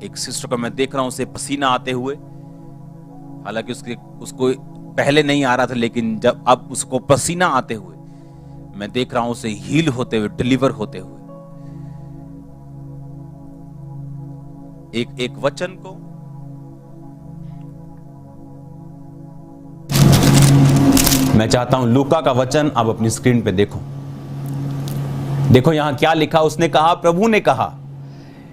एक सिस्टर को मैं देख रहा हूं, उसे पसीना आते हुए, हालांकि उसको पहले नहीं आ रहा था, लेकिन जब अब उसको पसीना आते हुए मैं देख रहा हूं, उसे हील होते हुए, डिलीवर होते हुए। एक वचन को मैं चाहता हूं, लूका का वचन आप अपनी स्क्रीन पे देखो। देखो यहां क्या लिखा। उसने कहा, प्रभु ने कहा,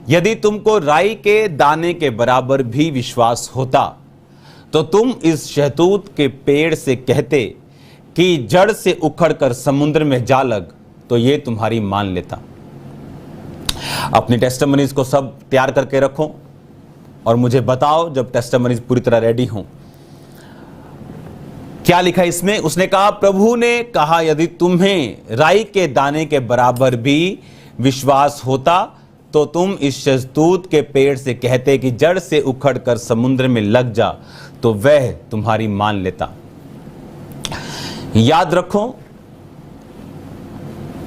यदि तुमको राई के दाने के बराबर भी विश्वास होता तो तुम इस शहतूत के पेड़ से कहते कि जड़ से उखड़कर समुद्र में जा लग, तो ये तुम्हारी मान लेता। अपनी टेस्टिमनीज को सब तैयार करके रखो और मुझे बताओ जब टेस्टिमनीज पूरी तरह रेडी हो। क्या लिखा इसमें? उसने कहा, प्रभु ने कहा, यदि तुम्हें राई के दाने के बराबर भी विश्वास होता तो तुम इस शहतूत के पेड़ से कहते कि जड़ से उखड़कर समुद्र में लग जा, तो वह तुम्हारी मान लेता। याद रखो,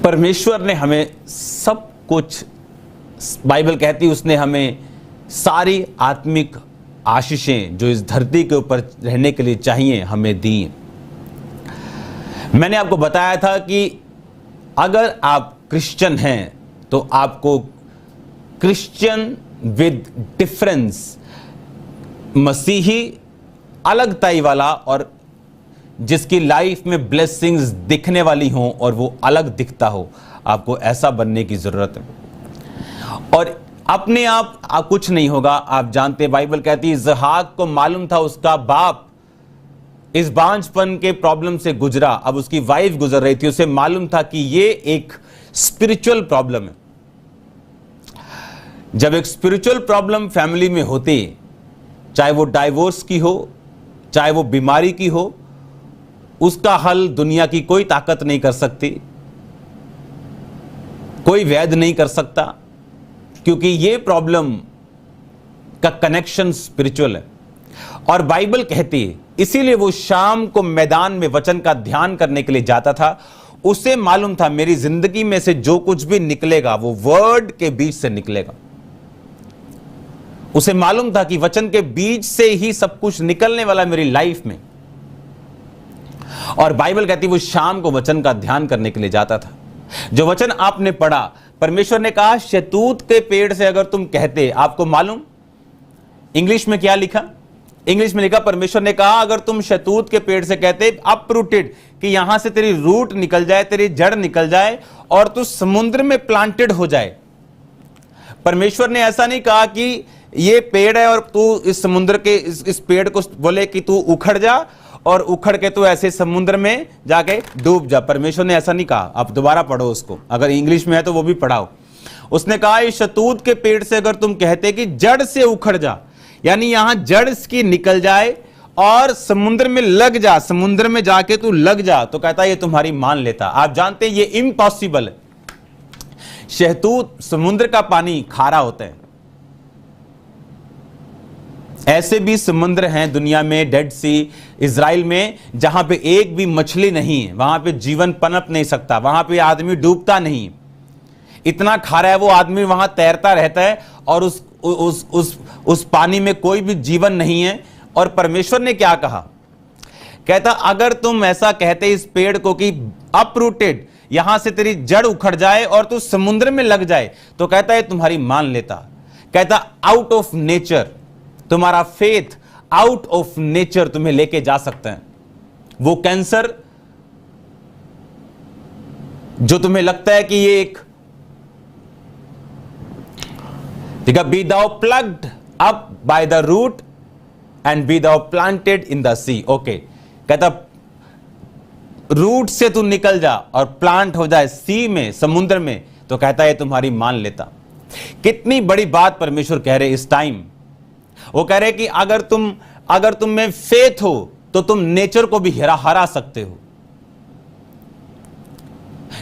परमेश्वर ने हमें सब कुछ, बाइबल कहती है, उसने हमें सारी आत्मिक आशीषें जो इस धरती के ऊपर रहने के लिए चाहिए हमें दी। मैंने आपको बताया था कि अगर आप क्रिश्चियन हैं तो आपको क्रिश्चियन विद डिफरेंस, मसीही अलगताई वाला, और जिसकी लाइफ में ब्लेसिंग्स दिखने वाली हो और वो अलग दिखता हो, आपको ऐसा बनने की जरूरत है। और अपने आप कुछ नहीं होगा। आप जानते हैं, बाइबल कहती है, इसहाक को मालूम था उसका बाप इस बांझपन के प्रॉब्लम से गुजरा, अब उसकी वाइफ गुजर रही थी, उसे मालूम था कि ये एक स्पिरिचुअल प्रॉब्लम है। जब एक स्पिरिचुअल प्रॉब्लम फैमिली में होती, चाहे वो डाइवोर्स की हो, चाहे वो बीमारी की हो, उसका हल दुनिया की कोई ताकत नहीं कर सकती, कोई वैद्य नहीं कर सकता, क्योंकि ये प्रॉब्लम का कनेक्शन स्पिरिचुअल है। और बाइबल कहती है, इसीलिए वो शाम को मैदान में वचन का ध्यान करने के लिए जाता था। उसे मालूम था मेरी जिंदगी में से जो कुछ भी निकलेगा वो वर्ड के बीच से निकलेगा। उसे मालूम था कि वचन के बीच से ही सब कुछ निकलने वाला मेरी लाइफ में। और बाइबल कहती है वो शाम को वचन का ध्यान करने के लिए जाता था। जो वचन आपने पढ़ा, परमेश्वर ने कहा, शहतूत के पेड़ से अगर तुम कहते, आपको मालूम इंग्लिश में क्या लिखा? इंग्लिश में लिखा, परमेश्वर ने कहा, अगर तुम शहतूत के पेड़ से कहते, अपरूटेड, कि यहां से तेरी रूट निकल जाए, तेरी जड़ निकल जाए और तू समुद्र में प्लांटेड हो जाए। परमेश्वर ने ऐसा नहीं कहा कि ये पेड़ है और तू इस समुद्र के इस पेड़ को बोले कि तू उखड़ जा और उखड़ के तू ऐसे समुद्र में जाके डूब जा। परमेश्वर ने ऐसा नहीं कहा। आप दोबारा पढ़ो उसको, अगर इंग्लिश में है तो वो भी पढ़ाओ। उसने कहा, इस शहतूत के पेड़ से अगर तुम कहते कि जड़ से उखड़ जा, यानी यहां जड़ की निकल जाए और समुद्र में लग जा, समुद्र में जाके तू लग जा, तो कहता ये तुम्हारी मान लेता। आप जानते हैं ये इम्पॉसिबल है। शहतूत, समुद्र का पानी खारा होता है। ऐसे भी समुद्र हैं दुनिया में, डेड सी, इजराइल में, जहां पे एक भी मछली नहीं है, वहां पे जीवन पनप नहीं सकता, वहां पे आदमी डूबता नहीं, इतना खारा है वो। आदमी वहां तैरता रहता है और उस पानी में कोई भी जीवन नहीं है। और परमेश्वर ने क्या कहा? कहता, अगर तुम ऐसा कहते इस पेड़ को कि अपरूटेड, यहां से तेरी जड़ उखड़ जाए और तू समुद्र में लग जाए, तो कहता है तुम्हारी मान लेता। कहता आउट ऑफ नेचर, तुम्हारा फेथ आउट ऑफ नेचर तुम्हें लेके जा सकते हैं। वो कैंसर जो तुम्हें लगता है कि ये एक, ठीक है, be thou plugged up by the root and be thou planted in the sea. Okay, कहता रूट से तू निकल जा और प्लांट हो जाए सी में, समुद्र में, तो कहता है तुम्हारी मान लेता। कितनी बड़ी बात परमेश्वर कह रहे इस टाइम। वो कह रहे कि अगर तुम में फेथ हो तो तुम नेचर को भी हरा सकते हो।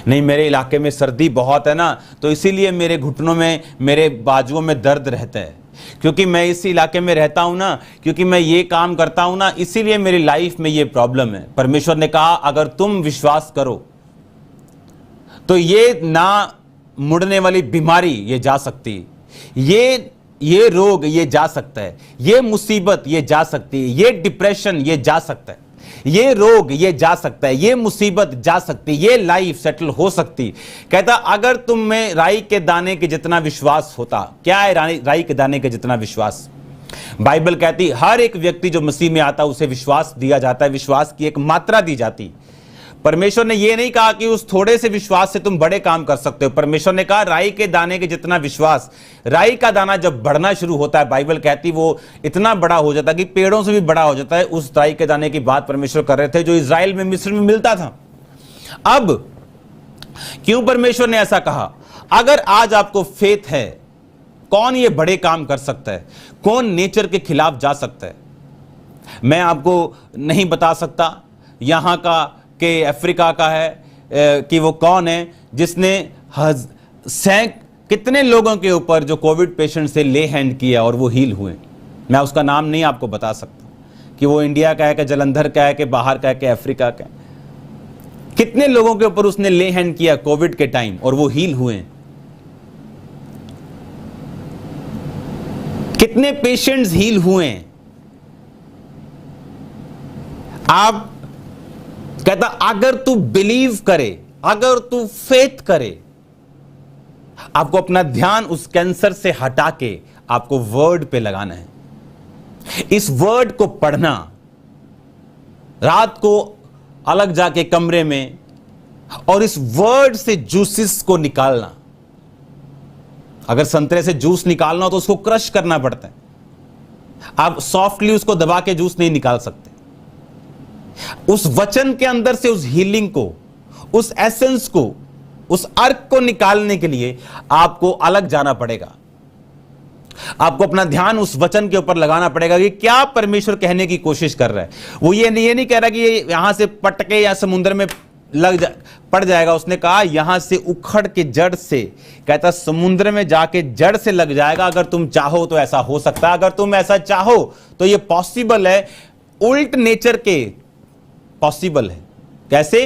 नहीं, मेरे इलाके में सर्दी बहुत है ना, तो इसीलिए मेरे घुटनों में, मेरे बाजुओं में दर्द रहता है, क्योंकि मैं इस इलाके में रहता हूं ना, क्योंकि मैं ये काम करता हूं ना, इसीलिए मेरी लाइफ में ये प्रॉब्लम है। परमेश्वर ने कहा अगर तुम विश्वास करो तो ये ना मुड़ने वाली बीमारी ये जा सकती, ये ये रोग ये जा सकता है, ये मुसीबत ये जा सकती है, ये डिप्रेशन ये जा सकता है, ये रोग ये जा सकता है, ये मुसीबत जा सकती है, ये लाइफ सेटल हो सकती। कहता अगर तुम में राई के दाने के जितना विश्वास होता। क्या है राई के दाने के जितना विश्वास? बाइबल कहती हर एक व्यक्ति जो मसीह में आता उसे विश्वास दिया जाता है, विश्वास की एक मात्रा दी जाती। परमेश्वर ने यह नहीं कहा कि उस थोड़े से विश्वास से तुम बड़े काम कर सकते हो। परमेश्वर ने कहा राई के दाने के जितना विश्वास। राई का दाना जब बढ़ना शुरू होता है, बाइबल कहती वो इतना बड़ा हो जाता है कि पेड़ों से भी बड़ा हो जाता है। उस राई के दाने की बात परमेश्वर कर रहे थे जो इजराइल में, मिस्र में मिलता था। अब क्यों परमेश्वर ने ऐसा कहा? अगर आज आपको फेथ है, कौन ये बड़े काम कर सकता है? कौन नेचर के खिलाफ जा सकता है? मैं आपको नहीं बता सकता यहां का कि अफ्रीका का है कि वो कौन है जिसने कितने लोगों के ऊपर जो कोविड पेशेंट से ले हैंड किया और वो हील हुए। मैं उसका नाम नहीं आपको बता सकता कि वो इंडिया का है कि जलंधर का है कि बाहर का है कि अफ्रीका का है। कितने लोगों के ऊपर उसने ले हैंड किया कोविड के टाइम और वो हील हुए। कितने पेशेंट्स हील हुए। आप कहता अगर तू बिलीव करे, अगर तू फेथ करे, आपको अपना ध्यान उस कैंसर से हटा के आपको वर्ड पे लगाना है। इस वर्ड को पढ़ना, रात को अलग जाके कमरे में और इस वर्ड से जूसेस को निकालना। अगर संतरे से जूस निकालना हो तो उसको क्रश करना पड़ता है। आप सॉफ्टली उसको दबा के जूस नहीं निकाल सकते। उस वचन के अंदर से उस हीलिंग को, उस एसेंस को, उस अर्क को निकालने के लिए आपको अलग जाना पड़ेगा। आपको अपना ध्यान उस वचन के ऊपर लगाना पड़ेगा कि क्या परमेश्वर कहने की कोशिश कर रहा है। वो ये नहीं कह रहा कि ये यहां से पटके या समुद्र में पड़ जाएगा। उसने कहा यहां से उखड़ के जड़ से, कहता समुद्र में जाके जड़ से लग जाएगा। अगर तुम चाहो तो ऐसा हो सकता है। अगर तुम ऐसा चाहो तो ये पॉसिबल है। उल्ट नेचर के पॉसिबल है। कैसे?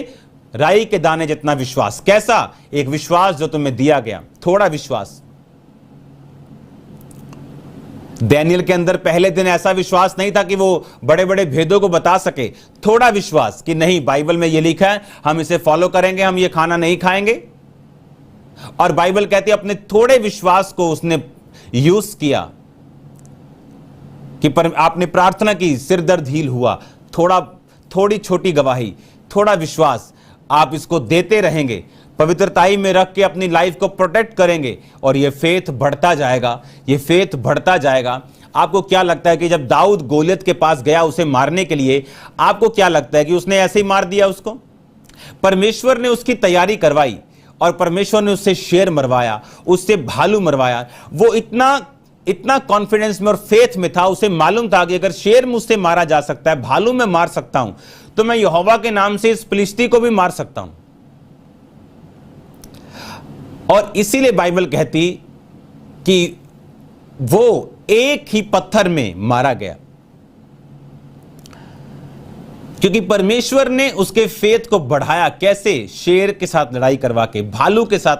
राई के दाने जितना विश्वास। कैसा? एक विश्वास जो तुम्हें दिया गया, थोड़ा विश्वास। दानियल के अंदर पहले दिन ऐसा विश्वास नहीं था कि वो बड़े बड़े भेदों को बता सके। थोड़ा विश्वास कि नहीं, बाइबल में ये लिखा है, हम इसे फॉलो करेंगे, हम ये खाना नहीं खाएंगे। और बाइबल कहती है अपने थोड़े विश्वास को उसने यूज किया कि आपने प्रार्थना की, सिर दर्द हील हुआ। थोड़ी छोटी गवाही, थोड़ा विश्वास, आप इसको देते रहेंगे, पवित्रताई में रख के अपनी लाइफ को प्रोटेक्ट करेंगे और ये फेथ बढ़ता जाएगा, ये फेथ बढ़ता जाएगा। आपको क्या लगता है कि जब दाऊद गोलियत के पास गया उसे मारने के लिए, आपको क्या लगता है कि उसने ऐसे ही मार दिया उसको? परमेश्वर ने उसकी तैयारी करवाई और परमेश्वर ने उससे शेर मरवाया, उससे भालू मरवाया। वो इतना कॉन्फिडेंस में और फेथ में था, उसे मालूम था कि अगर शेर मुझसे मारा जा सकता है, भालू में मार सकता हूं, तो मैं यहोवा के नाम से इस फिलिस्ती को भी मार सकता हूं। और इसीलिए बाइबल कहती कि वो एक ही पत्थर में मारा गया, क्योंकि परमेश्वर ने उसके फेथ को बढ़ाया। कैसे? शेर के साथ लड़ाई करवा के, भालू के साथ।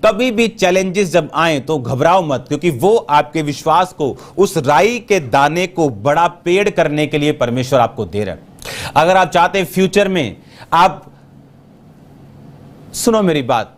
कभी भी चैलेंजेस जब आए तो घबराओ मत, क्योंकि वो आपके विश्वास को, उस राई के दाने को बड़ा पेड़ करने के लिए परमेश्वर आपको दे रहा है। अगर आप चाहते हैं फ्यूचर में आप, सुनो मेरी बात,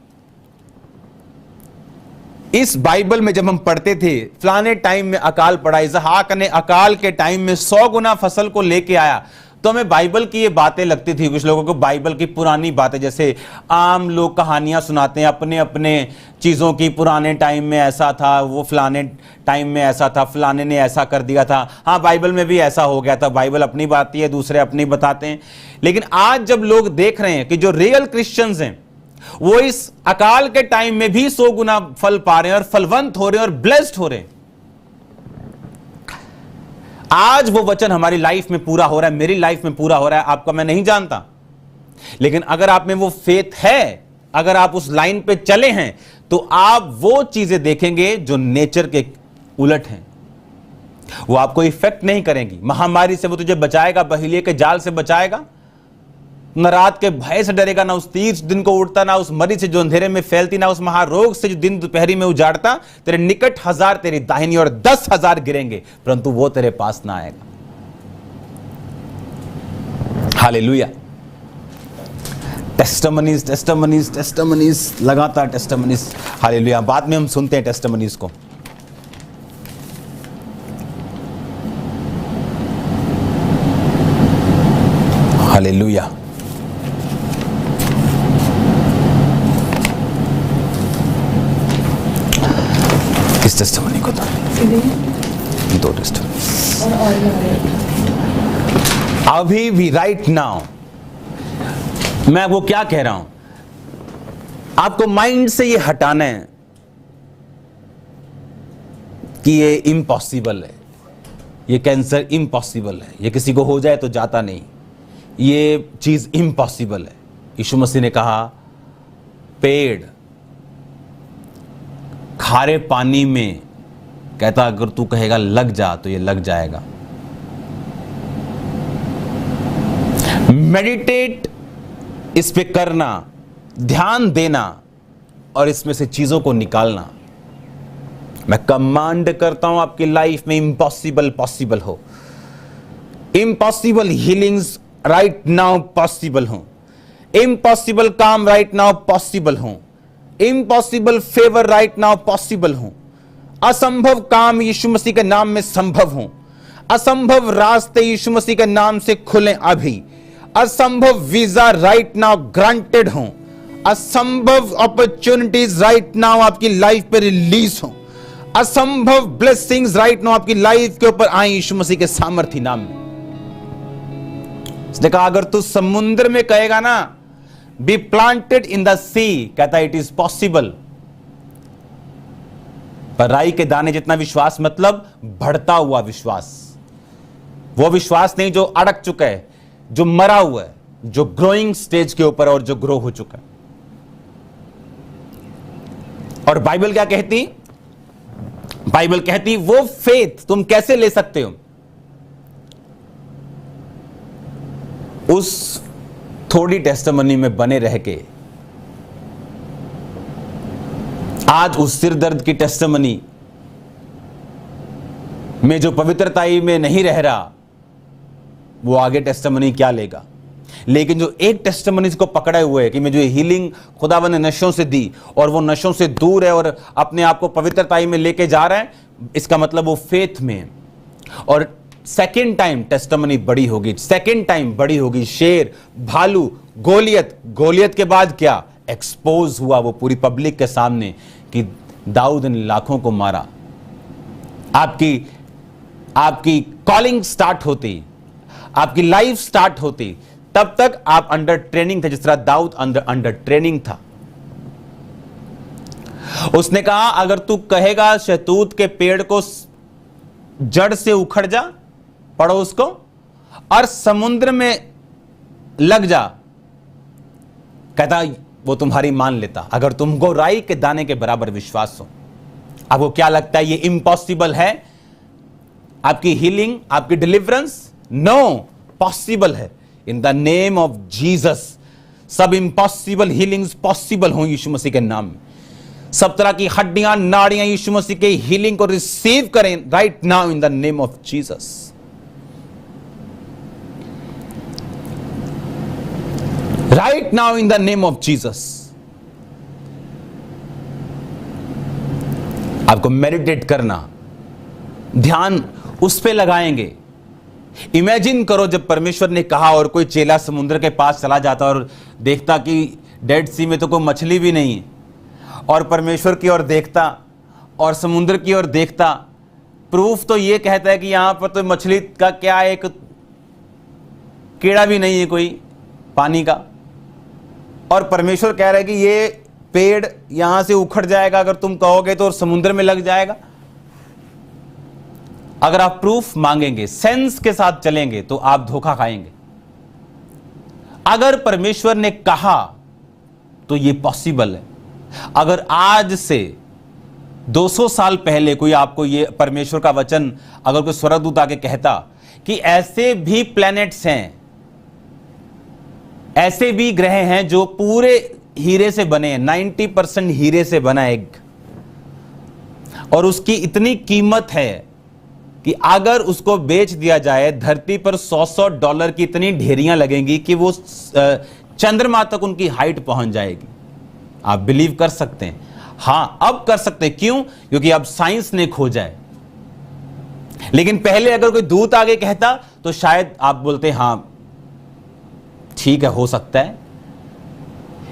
इस बाइबल में जब हम पढ़ते थे फलाने टाइम में अकाल पड़ा, इसहाक ने अकाल के टाइम में 100 गुना फसल को लेके आया, तो हमें बाइबल की ये बातें लगती थी। कुछ लोगों को बाइबल की पुरानी बातें, जैसे आम लोग कहानियां सुनाते हैं अपने अपने चीज़ों की, पुराने टाइम में ऐसा था, वो फलाने टाइम में ऐसा था, फलाने ने ऐसा कर दिया था, हाँ बाइबल में भी ऐसा हो गया था। बाइबल अपनी बात है, दूसरे अपनी बताते हैं। लेकिन आज जब लोग देख रहे हैं कि जो रियल क्रिश्चियंस हैं वो इस अकाल के टाइम में भी 100 गुना फल पा रहे हैं और फलवंत हो रहे हैं और ब्लेस्ड हो रहे हैं। आज वो वचन हमारी लाइफ में पूरा हो रहा है, मेरी लाइफ में पूरा हो रहा है। आपका मैं नहीं जानता, लेकिन अगर आप में वो फेथ है, अगर आप उस लाइन पे चले हैं, तो आप वो चीजें देखेंगे जो नेचर के उलट हैं। वो आपको इफेक्ट नहीं करेंगी। महामारी से वो तुझे बचाएगा, बहेलिये के जाल से बचाएगा, न रात के भय से डरेगा, ना उस तीर दिन को उड़ता, ना उस मरी से जो अंधेरे में फैलती, ना उस महारोग से जो दिन दोपहरी में उजाड़ता। तेरे निकट 1000 तेरी दाहिनी और 10,000 गिरेंगे, परंतु वो तेरे पास ना आएगा। हालेलुया। टेस्टिमनीज, टेस्टिमनीज, टेस्टिमनीज, लगातार टेस्टिमनीज। हालेलुया। बाद में हम सुनते हैं टेस्टिमनीज को। हालेलुया। किस टेस्टिमनी को? दो टेस्टिमनी। अभी भी राइट नाउ मैं वो क्या कह रहा हूं, आपको माइंड से ये हटाना है कि ये इम्पॉसिबल है, ये कैंसर इम्पॉसिबल है, ये किसी को हो जाए तो जाता नहीं, ये चीज इम्पॉसिबल है। यीशु मसीह ने कहा पेड़ खारे पानी में, कहता अगर तू कहेगा लग जा तो ये लग जाएगा। मेडिटेट इस पे करना, ध्यान देना और इसमें से चीजों को निकालना। मैं कमांड करता हूं आपकी लाइफ में इम्पॉसिबल पॉसिबल हो, impossible healings right now possible हो, इम्पॉसिबल काम राइट नाउ पॉसिबल हो, impossible favour right now possible हो, असंभव काम यीशु मसीह के नाम में संभव हो, असंभव रास्ते यीशु मसीह के नाम से खुलें अभी, असंभव वीजा राइट नाउ ग्रांटेड हो, असंभव अपॉर्चुनिटीज राइट नाउ आपकी लाइफ पे रिलीज हो, असंभव ब्लेसिंग्स राइट नाउ आपकी लाइफ के ऊपर आए यीशु मसीह के सामर्थी नाम में। उसने कहा अगर तू समुद्र में कहेगा ना बी प्लांटेड इन द सी, कहता इट इज पॉसिबल। पर राई के दाने जितना विश्वास, मतलब बढ़ता हुआ विश्वास, वो विश्वास नहीं जो अड़क चुका है, जो मरा हुआ है, जो ग्रोइंग स्टेज के ऊपर और जो ग्रो हो चुका है। और बाइबल क्या कहती? बाइबल कहती वो फेथ तुम कैसे ले सकते हो? उस थोड़ी टेस्टिमनी में बने रह के आज उस सिर दर्द की टेस्टिमनी में जो पवित्रताई में नहीं रह रहा, वो आगे टेस्टिमनी क्या लेगा? लेकिन जो एक टेस्टिमनी को पकड़े हुए है कि मैं जो हीलिंग खुदावंद ने नशों से दी और वो नशों से दूर है और अपने आप को पवित्रताई में लेके जा रहा है, इसका मतलब वो फेथ में है। और सेकेंड टाइम टेस्टिमनी बड़ी होगी, सेकेंड टाइम बड़ी होगी। शेर, भालू, गोलियत के बाद क्या एक्सपोज हुआ वो पूरी पब्लिक के सामने कि दाऊद ने लाखों को मारा। आपकी कॉलिंग स्टार्ट होती, आपकी लाइफ स्टार्ट होती, तब तक आप अंडर ट्रेनिंग थे, जिस तरह दाऊद अंडर ट्रेनिंग था। उसने कहा अगर तू कहेगा शहतूत के पेड़ को जड़ से उखड़ जा, पढ़ो उसको, और समुद्र में लग जा, कहता वो तुम्हारी मान लेता अगर तुमको राई के दाने के बराबर विश्वास हो। आपको क्या लगता है ये इम्पॉसिबल है? आपकी हीलिंग, आपकी डिलीवरेंस? नो, पॉसिबल है in the name of Jesus. सब इम्पॉसिबल हीलिंग्स पॉसिबल हो यीशु मसीह के नाम में। सब तरह की हड्डियां, नाड़ियां यीशु मसीह के हीलिंग को रिसीव करें right now in the name of Jesus. Right now in the name of Jesus. आपको मेडिटेट करना, ध्यान उस पे लगाएंगे। इमेजिन करो जब परमेश्वर ने कहा और कोई चेला समुद्र के पास चला जाता और देखता कि डेड सी में तो कोई मछली भी नहीं है, और परमेश्वर की ओर देखता और समुद्र की ओर देखता। प्रूफ तो ये कहता है कि यहां पर तो मछली का क्या, एक कीड़ा भी नहीं है कोई पानी का, और परमेश्वर कह रहा है कि ये पेड़ यहां से उखड़ जाएगा अगर तुम कहोगे तो, और समुद्र में लग जाएगा। अगर आप प्रूफ मांगेंगे, सेंस के साथ चलेंगे, तो आप धोखा खाएंगे। अगर परमेश्वर ने कहा तो ये पॉसिबल है। अगर आज से 200 साल पहले कोई आपको ये परमेश्वर का वचन, अगर कोई स्वर्गदूत आके कहता कि ऐसे भी प्लैनेट्स हैं, ऐसे भी ग्रह हैं जो पूरे हीरे से बने हैं, 90% हीरे से बना एग, और उसकी इतनी कीमत है कि अगर उसको बेच दिया जाए धरती पर $100 की इतनी ढेरियां लगेंगी कि वो चंद्रमा तक उनकी हाइट पहुंच जाएगी। आप बिलीव कर सकते हैं? हां, अब कर सकते हैं। क्यों? क्योंकि अब साइंस ने खोजा है। लेकिन पहले अगर कोई दूत आगे कहता तो शायद आप बोलते हां ठीक है, हो सकता है।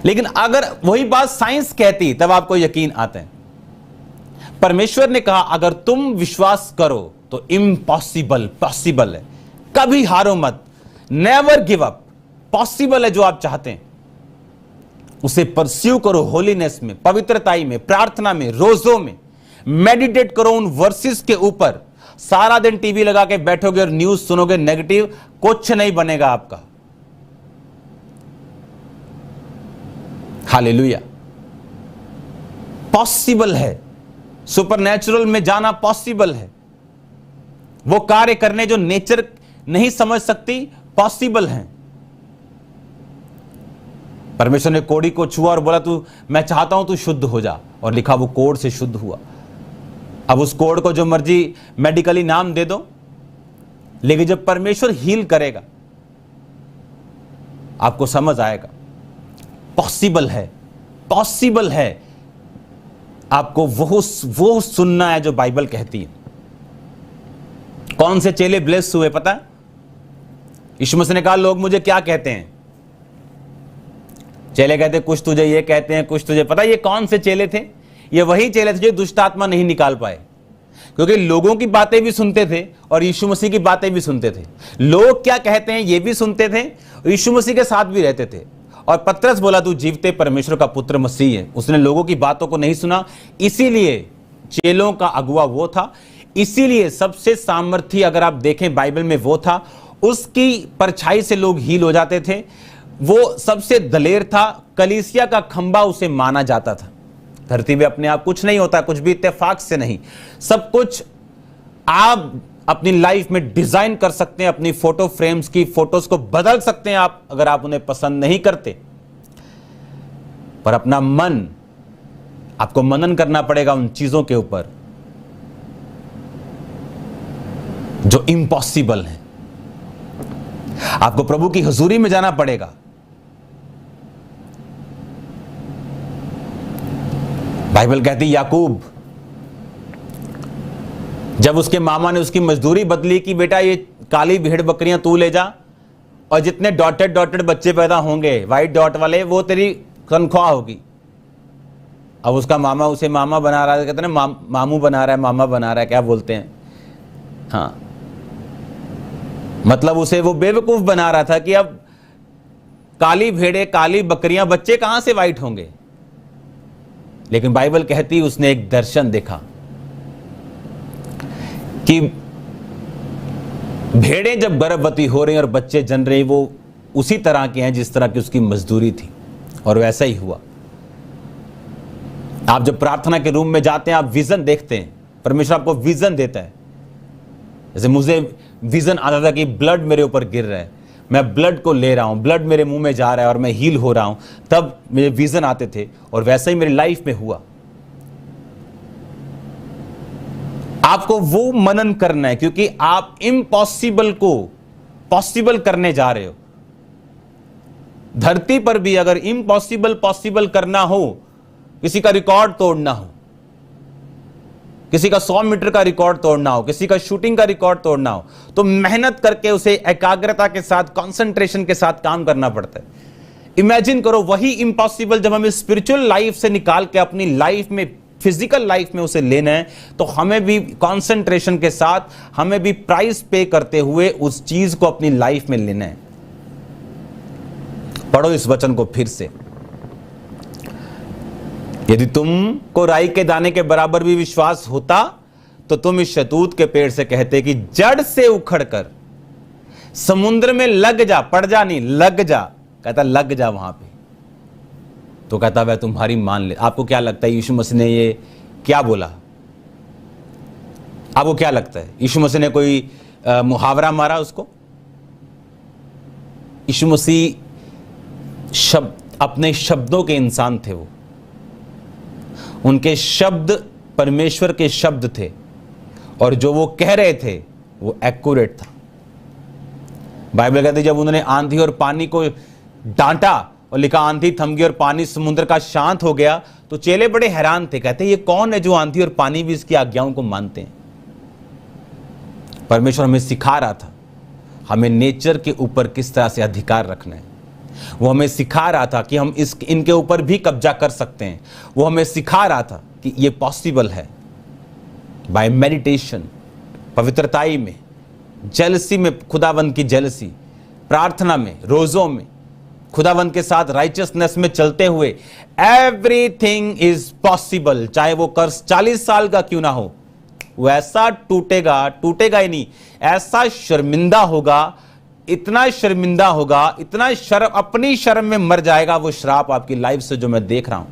लेकिन अगर वही बात साइंस कहती तब आपको यकीन आता है। परमेश्वर ने कहा अगर तुम विश्वास करो तो इम्पॉसिबल पॉसिबल है। कभी हारो मत, नेवर गिव अप। पॉसिबल है जो आप चाहते हैं, उसे परस्यू करो होलीनेस में, पवित्रताई में, प्रार्थना में, रोजों में। मेडिटेट करो उन वर्सेस के ऊपर। सारा दिन टीवी लगा के बैठोगे और न्यूज सुनोगे नेगेटिव, कुछ नहीं बनेगा आपका। हालेलुया। पॉसिबल है, सुपरनैचुरल में जाना पॉसिबल है। वो कार्य करने जो नेचर नहीं समझ सकती, पॉसिबल है। परमेश्वर ने कोड़ी को छुआ और बोला तू, मैं चाहता हूं तू शुद्ध हो जा, और लिखा वो कोड़ से शुद्ध हुआ। अब उस कोड़ को जो मर्जी मेडिकली नाम दे दो, लेकिन जब परमेश्वर हील करेगा आपको समझ आएगा पॉसिबल है, पॉसिबल है। आपको वो सुनना है जो बाइबल कहती है। कौन से चेले ब्लेस हुए पता है? यीशु मसीह ने कहा लोग मुझे क्या कहते हैं? चेले कहते कुछ तुझे ये कहते हैं, कुछ तुझे। पता है ये कौन से चेले थे? ये वही चेले थे जो दुष्ट आत्मा नहीं निकाल पाए, क्योंकि लोगों की बातें भी सुनते थे और यीशु मसीह की बातें भी सुनते थे। लोग क्या कहते हैं ये भी सुनते थे, यीशु मसीह के साथ भी रहते थे। और पतरस बोला तू जीवते परमेश्वर का पुत्र मसीह है। उसने लोगों की बातों को नहीं सुना, इसीलिए चेलों का अगुवा वो था। इसीलिए सबसे सामर्थी अगर आप देखें बाइबल में वो था, उसकी परछाई से लोग हील हो जाते थे। वो सबसे दलेर था, कलीसिया का खंबा उसे माना जाता था। धरती में अपने आप कुछ नहीं होता, कुछ भी इत्तेफाक से नहीं। सब कुछ आप अपनी लाइफ में डिजाइन कर सकते हैं। अपनी फोटो फ्रेम्स की फोटोज को बदल सकते हैं आप, अगर आप उन्हें पसंद नहीं करते। पर अपना मन, आपको मनन करना पड़ेगा उन चीजों के ऊपर जो इम्पॉसिबल है। आपको प्रभु की हुजूरी में जाना पड़ेगा। बाइबल कहती याकूब, जब उसके मामा ने उसकी मजदूरी बदली कि बेटा ये काली भेड़ बकरियां तू ले जा, और जितने डॉटेड बच्चे पैदा होंगे वाइट डॉट वाले, वो तेरी तनख्वाह होगी। अब उसका मामा उसे मामा बना रहा है, कहते हैं मामू बना रहा है, मामा बना रहा है, क्या बोलते हैं, हाँ, मतलब उसे वो बेवकूफ बना रहा था कि अब काली भेड़े, काली बकरियां, बच्चे कहां से वाइट होंगे। लेकिन बाइबल कहती उसने एक दर्शन देखा कि भेड़ें जब गर्भवती हो रही और बच्चे जन रहे, वो उसी तरह के हैं जिस तरह की उसकी मजदूरी थी, और वैसा ही हुआ। आप जब प्रार्थना के रूम में जाते हैं, आप विजन देखते हैं, परमेश्वर आपको विजन देता है। जैसे मुझे विजन आता था कि ब्लड मेरे ऊपर गिर रहा है, मैं ब्लड को ले रहा हूं, ब्लड मेरे मुंह में जा रहा है और मैं हील हो रहा हूं, तब मेरे विजन आते थे, और वैसा ही मेरी लाइफ में हुआ। आपको वो मनन करना है, क्योंकि आप इम्पॉसिबल को पॉसिबल करने जा रहे हो। धरती पर भी अगर इम्पॉसिबल पॉसिबल करना हो, किसी का रिकॉर्ड तोड़ना हो, किसी का 100 मीटर का रिकॉर्ड तोड़ना हो, किसी का शूटिंग का रिकॉर्ड तोड़ना हो, तो मेहनत करके उसे एकाग्रता के साथ, कंसंट्रेशन के साथ काम करना पड़ता है। इमेजिन करो वही इम्पॉसिबल जब हमें स्पिरिचुअल लाइफ से निकाल के अपनी लाइफ में, फिजिकल लाइफ में उसे लेना है, तो हमें भी कंसंट्रेशन के साथ, हमें भी प्राइस पे करते हुए उस चीज को अपनी लाइफ में लेना है। पढ़ो इस वचन को फिर से। यदि तुमको राई के दाने के बराबर भी विश्वास होता तो तुम इस शतूत के पेड़ से कहते कि जड़ से उखड़कर समुद्र में लग जा, पड़ जा नहीं, लग जा। कहता लग जा वहां पे, तो कहता वह तुम्हारी मान ले। आपको क्या लगता है यीशु मसीह ने ये क्या बोला? आपको क्या लगता है यीशु मसीह ने कोई मुहावरा मारा उसको? यीशु मसीह अपने शब्दों के इंसान थे वो। उनके शब्द परमेश्वर के शब्द थे और जो वो कह रहे थे वो एक्यूरेट था। बाइबल कहती है जब उन्होंने आंधी और पानी को डांटा और लिखा आंधी थम गई और पानी समुद्र का शांत हो गया, तो चेले बड़े हैरान थे, कहते ये कौन है जो आंधी और पानी भी इसकी आज्ञाओं को मानते हैं। परमेश्वर हमें सिखा रहा था हमें नेचर के ऊपर किस तरह से अधिकार रखना है। वो हमें सिखा रहा था कि हम इनके ऊपर भी कब्जा कर सकते हैं। वो हमें सिखा रहा था कि ये पॉसिबल है बाय मेडिटेशन, पवित्रताई में, जेलसी में, खुदावंद की जेलसी, प्रार्थना में, रोजों में, खुदावंद के साथ राइचियसनेस में चलते हुए एवरीथिंग इज पॉसिबल। चाहे वो कर्ज 40 साल का क्यों ना हो, वो ऐसा टूटेगा ही नहीं, ऐसा शर्मिंदा होगा, इतना शर्मिंदा होगा, इतना शर्म, अपनी शर्म में मर जाएगा वो श्राप आपकी लाइफ से जो मैं देख रहा हूं।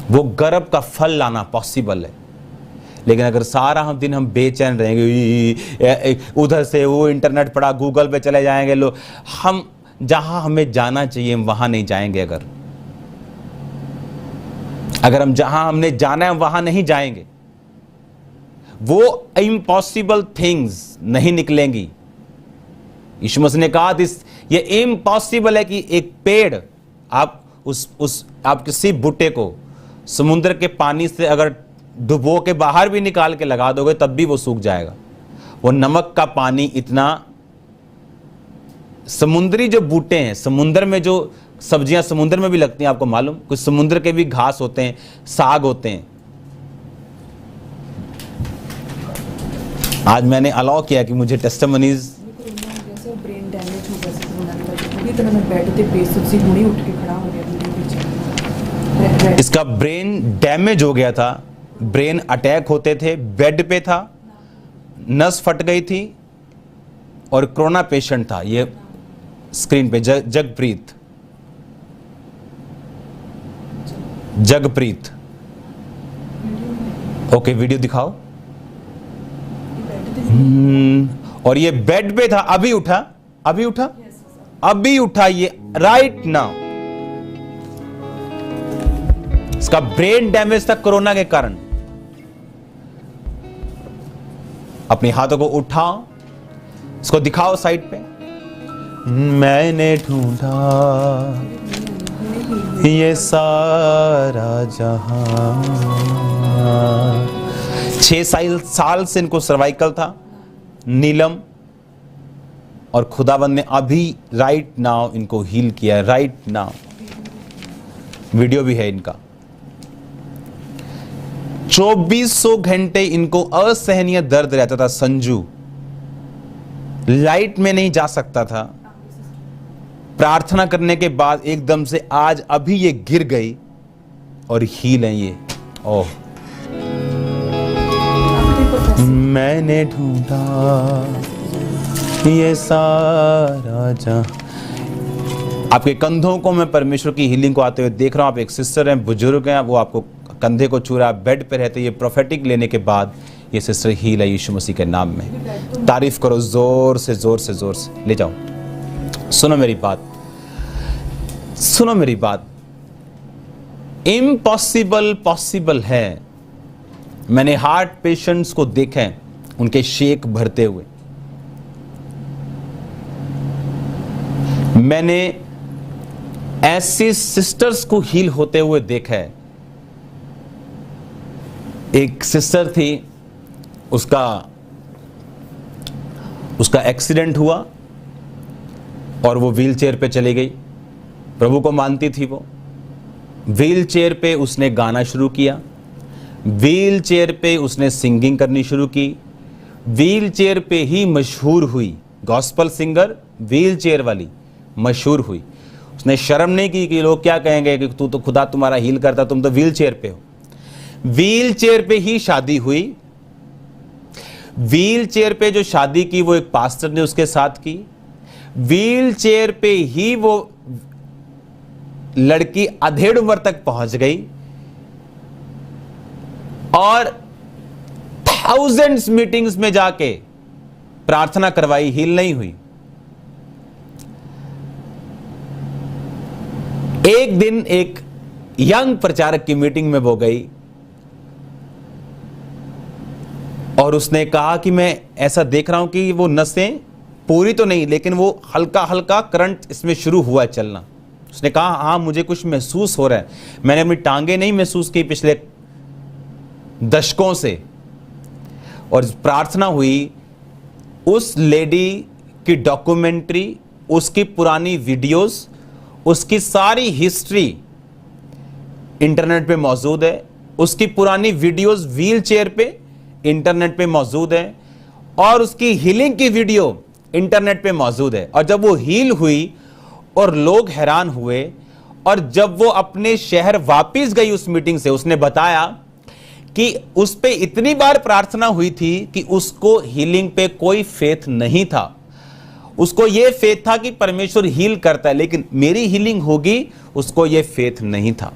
वो गर्भ का फल लाना पॉसिबल है। लेकिन अगर सारा हम दिन हम बेचैन रहेंगे, उधर से वो इंटरनेट पड़ा, गूगल पे चले जाएंगे लोग, हम जहां हमें जाना चाहिए हम वहां नहीं जाएंगे। अगर हम जहां हमने जाना है वहां नहीं जाएंगे, वो इम्पॉसिबल थिंग्स नहीं निकलेंगी। यीशु मसीह ने कहा ये इम्पॉसिबल है कि एक पेड़ आप आप किसी बूटे को समुद्र के पानी से अगर डुबो के बाहर भी निकाल के लगा दोगे तब भी वो सूख जाएगा। वो नमक का पानी इतना, समुद्री जो बूटे हैं, समुद्र में जो सब्जियां समुद्र में भी लगती हैं, आपको मालूम, कुछ समुद्र के भी घास होते हैं, साग होते हैं। आज मैंने अलाउ किया कि मुझे टेस्टिमनीज, ब्रेन डैमेज हो गया, मैं बेड पे बेसुध सी हुई उठ के खड़ा हो गया। इसका ब्रेन डैमेज हो गया था, ब्रेन अटैक होते थे, बेड पे था, नस फट गई थी और कोरोना पेशेंट था। ये स्क्रीन पे जगप्रीत ओके, वीडियो दिखाओ। और ये बेड पे था, अभी उठा ये राइट नाउ। इसका ब्रेन डैमेज था कोरोना के कारण। अपने हाथों को उठाओ, इसको दिखाओ साइड पे। मैंने ढूंढा ये सारा जहां। 6 साल से इनको सर्वाइकल था, नीलम, और खुदावंद ने अभी राइट नाउ इनको हील किया, राइट नाउ। वीडियो भी है इनका। 2400 घंटे इनको असहनीय दर्द रहता था। संजू लाइट में नहीं जा सकता था। प्रार्थना करने के बाद एकदम से आज अभी ये गिर गई और हील है ये। ओह, मैंने ढूंढा ये सारा जहां। आपके कंधों को मैं परमेश्वर की हीलिंग को आते हुए देख रहा हूं। आप एक सिस्टर हैं, बुजुर्ग हैं, वो आपको कंधे को छू रहा, बेड पे रहते। ये प्रोफेटिक लेने के बाद ये सिस्टर हील है यीशु मसीह के नाम में। तारीफ करो जोर से, जोर से, जोर से ले जाओ। सुनो मेरी बात, सुनो मेरी बात। इम्पॉसिबल पॉसिबल है। मैंने हार्ट पेशेंट्स को देखा है, उनके शेक भरते हुए। मैंने ऐसी सिस्टर्स को हील होते हुए देखा है। एक सिस्टर थी, उसका एक्सीडेंट हुआ और वो व्हील चेयर पे चली गई। प्रभु को मानती थी वो। व्हील चेयर पे उसने गाना शुरू किया, व्हील चेयर पे उसने सिंगिंग करनी शुरू की, व्हील चेयर पे ही मशहूर हुई। गॉस्पल सिंगर व्हील चेयर वाली मशहूर हुई। उसने शर्म नहीं की कि लोग क्या कहेंगे कि तू तो खुदा तुम्हारा हील करता, तुम तो व्हील चेयर पे हो। व्हील चेयर पे ही शादी हुई। व्हील चेयर पे जो शादी की वो एक पास्टर ने उसके साथ की। व्हील चेयर पे ही वो लड़की अधेड़ उम्र तक पहुंच गई और थाउजेंड्स मीटिंग्स में जाके प्रार्थना करवाई, हील नहीं हुई। एक दिन एक यंग प्रचारक की मीटिंग में वो गई और उसने कहा कि मैं ऐसा देख रहा हूं कि वो नसें पूरी तो नहीं, लेकिन वो हल्का हल्का करंट इसमें शुरू हुआ है चलना। उसने कहा हाँ मुझे कुछ महसूस हो रहा है, मैंने अपनी टांगे नहीं महसूस की पिछले दशकों से। और प्रार्थना हुई, उस लेडी की डॉक्यूमेंट्री, उसकी पुरानी वीडियोस, उसकी सारी हिस्ट्री इंटरनेट पे मौजूद है, उसकी पुरानी वीडियोस व्हीलचेयर पे इंटरनेट पे मौजूद है, और उसकी हीलिंग की वीडियो इंटरनेट पे मौजूद है। और जब वो हील हुई और लोग हैरान हुए, और जब वो अपने शहर वापस गई उस मीटिंग से, उसने बताया कि उस पे इतनी बार प्रार्थना हुई थी कि उसको हीलिंग पे कोई फेथ नहीं था। उसको ये फेथ था कि परमेश्वर हील करता है, लेकिन मेरी हीलिंग होगी, उसको ये फेथ नहीं था।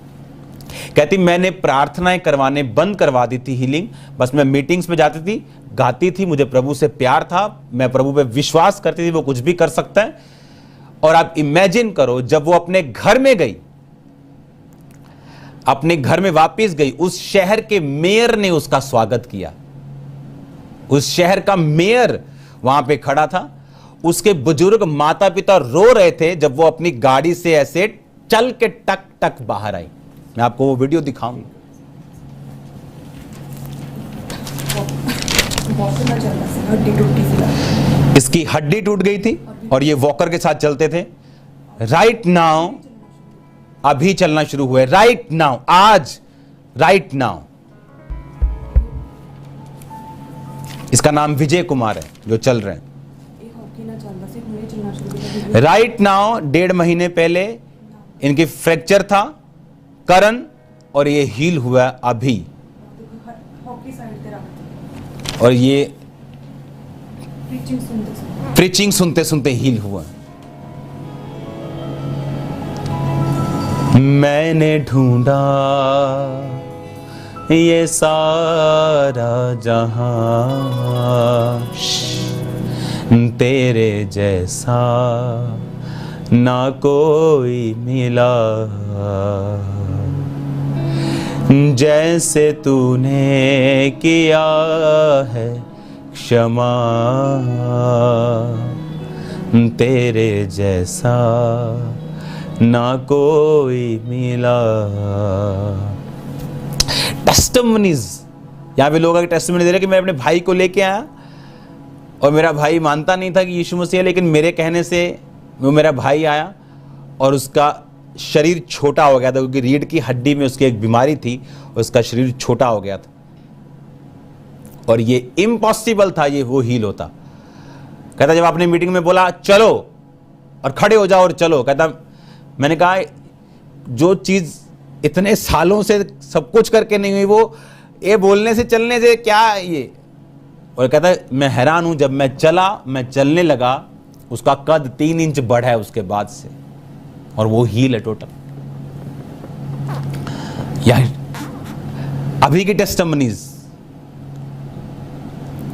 कहती मैंने प्रार्थनाएं करवाने बंद करवा दी थी हीलिंग, बस मैं मीटिंग्स में जाती थी, गाती थी, मुझे प्रभु से प्यार था, मैं प्रभु पे विश्वास करती थी वो कुछ भी कर सकता है। और आप इमेजिन करो, जब वो अपने घर में गई, अपने घर में वापस गई, उस शहर के मेयर ने उसका स्वागत किया। उस शहर का मेयर वहां पे खड़ा था, उसके बुजुर्ग माता पिता रो रहे थे जब वो अपनी गाड़ी से ऐसे चल के टक टक बाहर आई। मैं आपको वो वीडियो दिखाऊंगी। इसकी हड्डी टूट गई थी और ये वॉकर के साथ चलते थे। राइट नाउ, अभी चलना शुरू हुए, राइट नाउ, आज, राइट नाउ। इसका नाम विजय कुमार है जो चल रहे हैं। राइट नाउ 1.5 महीने पहले इनकी फ्रैक्चर था करण, और ये हील हुआ अभी। और ये प्रीचिंग सुनते सुनते हील हुआ। मैंने ढूंढा ये सारा जहां, तेरे जैसा ना कोई मिला, जैसे तूने किया है क्षमा, तेरे जैसा ना कोई मिला। टेस्टिमनीज, यहां पे लोग टेस्टिमनी दे रहे कि मैं अपने भाई को लेके आया और मेरा भाई मानता नहीं था कि यीशु मसीह है, लेकिन मेरे कहने से वो मेरा भाई आया और उसका शरीर छोटा हो गया था, क्योंकि रीढ़ की हड्डी में उसकी एक बीमारी थी, उसका शरीर छोटा हो गया था और ये इम्पॉसिबल था ये वो हील होता। कहता जब आपने मीटिंग में बोला चलो और खड़े हो जाओ और चलो, कहता मैंने कहा जो चीज इतने सालों से सब कुछ करके नहीं हुई, वो ये बोलने से चलने से क्या ये। और कहता मैं हैरान हूं, जब मैं चला, मैं चलने लगा, उसका कद 3 इंच बढ़ा है उसके बाद से, और वो हील है टोटल। यार अभी की टेस्टिमनीज,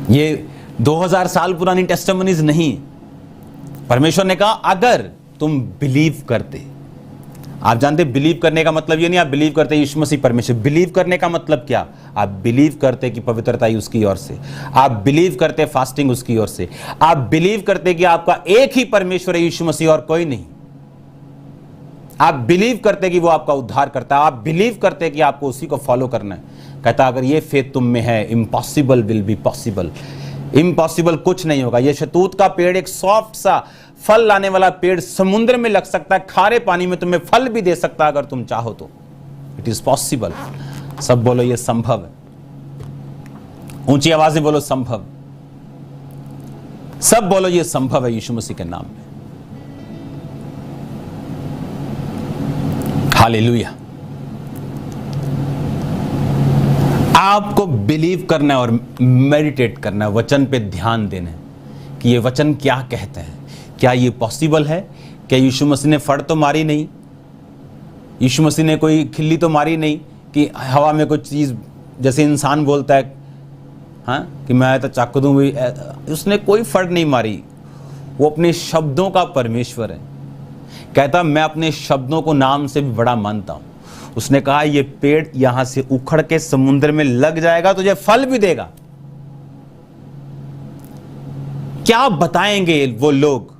ये 2000 साल पुरानी टेस्टिमनीज नहीं। परमेश्वर ने कहा अगर तुम बिलीव करते, आप जानते बिलीव करने का मतलब ये नहीं आप बिलीव करते यीशु मसीह परमेश्वर। बिलीव करने का मतलब क्या? आप बिलीव करते कि पवित्रता ही उसकी ओर से, आप बिलीव करते फास्टिंग उसकी ओर से, आप बिलीव करते कि आपका एक ही परमेश्वर है यीशु मसीह और कोई नहीं। आप बिलीव करते कि वो आपका उद्धार करता है, आप बिलीव करते कि आपको उसी को फॉलो करना है। कहता अगर ये फेथ तुम में है, impossible will be possible. Impossible कुछ नहीं होगा। ये शतूत का पेड़ एक सॉफ्ट सा फल लाने वाला पेड़ समुद्र में लग सकता है, खारे पानी में तुम्हें फल भी दे सकता है अगर तुम चाहो तो। It is possible. सब बोलो ये संभव है, ऊंची आवाज में बोलो संभव। सब बोलो ये संभव है यीशु मसीह के नाम में। हालेलुया। आपको बिलीव करना है और मेडिटेट करना है, वचन पे ध्यान देना है कि ये वचन क्या कहते हैं। क्या ये पॉसिबल है? क्या यीशु मसीह ने फड़ तो मारी नहीं, यीशु मसीह ने कोई खिल्ली तो मारी नहीं कि हवा में कुछ चीज़ जैसे इंसान बोलता है हाँ कि मैं तो चक दूँ भी, उसने कोई फड़ नहीं मारी। वो अपने शब्दों का परमेश्वर है। कहता मैं अपने शब्दों को नाम से भी बड़ा मानता हूं। उसने कहा ये पेड़ यहां से उखड़ के समुद्र में लग जाएगा, तुझे फल भी देगा। क्या बताएंगे वो लोग?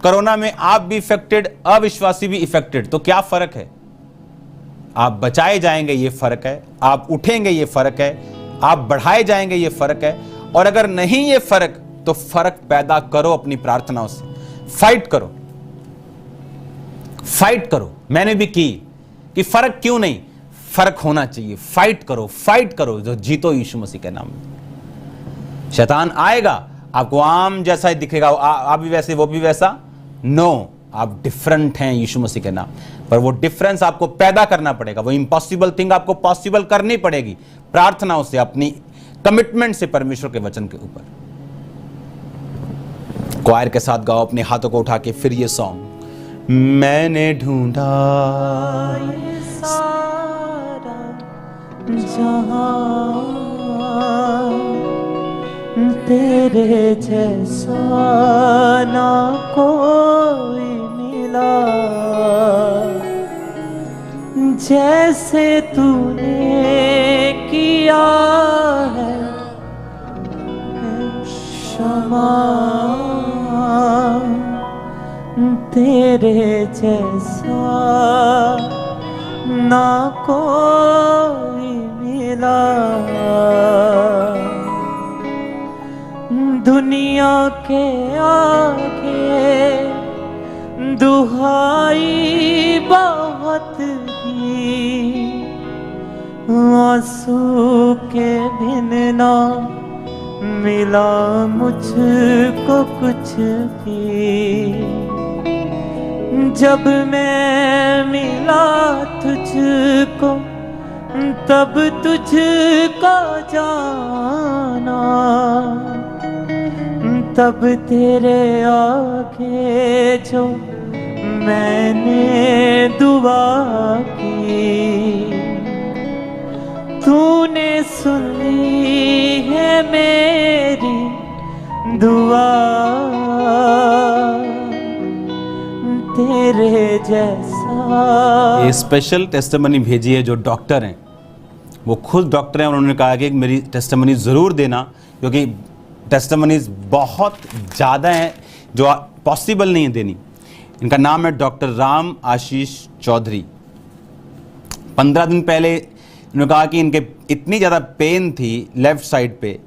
कोरोना में आप भी इफेक्टेड, अविश्वासी भी इफेक्टेड, तो क्या फर्क है? आप बचाए जाएंगे ये फर्क है, आप उठेंगे ये फर्क है, आप बढ़ाए जाएंगे ये फर्क है। और अगर नहीं ये फर्क, तो फर्क पैदा करो अपनी प्रार्थनाओं से। फाइट करो, फाइट करो। मैंने भी की कि फर्क क्यों नहीं, फर्क होना चाहिए। फाइट करो, फाइट करो, जो जीतो यीशु मसीह के नाम में। शैतान आएगा, आपको आम जैसा ही दिखेगा, आप भी वैसे वो भी वैसा। नो, आप डिफरेंट हैं यीशु मसीह के नाम पर। वो डिफरेंस आपको पैदा करना पड़ेगा, वो इम्पॉसिबल थिंग आपको पॉसिबल करनी पड़ेगी प्रार्थनाओं से, अपनी कमिटमेंट से परमेश्वर के वचन के ऊपर। क्वायर के साथ गाओ, अपने हाथों को उठा के फिर ये सॉन्ग। मैंने ढूंढा सारा जहां, तेरे जैसा ना कोई मिला, जैसे तूने किया है क्षमा, तेरे जैसा ना कोई मिला। दुनिया के आगे दुहाई बहुत दी, आंसू के बिन ना मिला मुझको कुछ भी। जब मैं मिला तुझको तब तुझको जाना, तब तेरे आगे जो मैंने दुआ की, तूने सुनी है मेरी दुआ, तेरे जैसा। ये स्पेशल टेस्टिमनी भेजी है जो डॉक्टर हैं, वो खुद डॉक्टर हैं, उन्होंने कहा कि मेरी टेस्टिमनी ज़रूर देना, क्योंकि टेस्टिमनीज बहुत ज़्यादा हैं जो पॉसिबल नहीं है देनी। इनका नाम है डॉक्टर राम आशीष चौधरी। 15 दिन पहले इन्होंने कहा कि इनके इतनी ज़्यादा पेन थी लेफ़्ट साइड पे,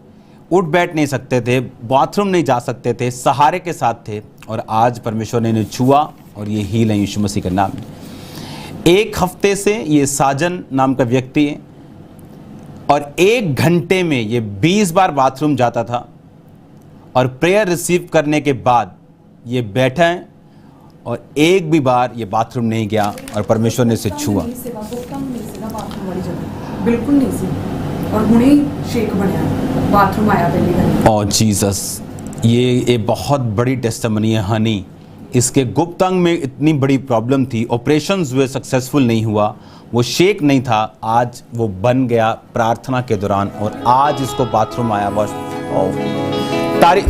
उठ बैठ नहीं सकते थे, बाथरूम नहीं जा सकते थे, सहारे के साथ थे, और आज परमेश्वर ने इन्हें छुआ और ये हील है यीशु मसीह के नाम में। 1 हफ्ते से ये साजन नाम का व्यक्ति है और 1 घंटे में ये 20 बार बाथरूम जाता था, और प्रेयर रिसीव करने के बाद ये बैठा है और एक भी बार ये बाथरूम नहीं गया, और परमेश्वर ने इसे छुआ। बिल्कुल नहीं सी, और हुणे ही शेक बनया, बाथरूम आया पहली बार। ओ जीसस, ये बहुत बड़ी टेस्टिमनी है हनी। इसके गुप्त अंग में इतनी बड़ी प्रॉब्लम थी, ऑपरेशंस हुए, सक्सेसफुल नहीं हुआ, वो शेक नहीं था, आज वो बन गया प्रार्थना के दौरान, और आज इसको बाथरूम आया। बस तारीफ,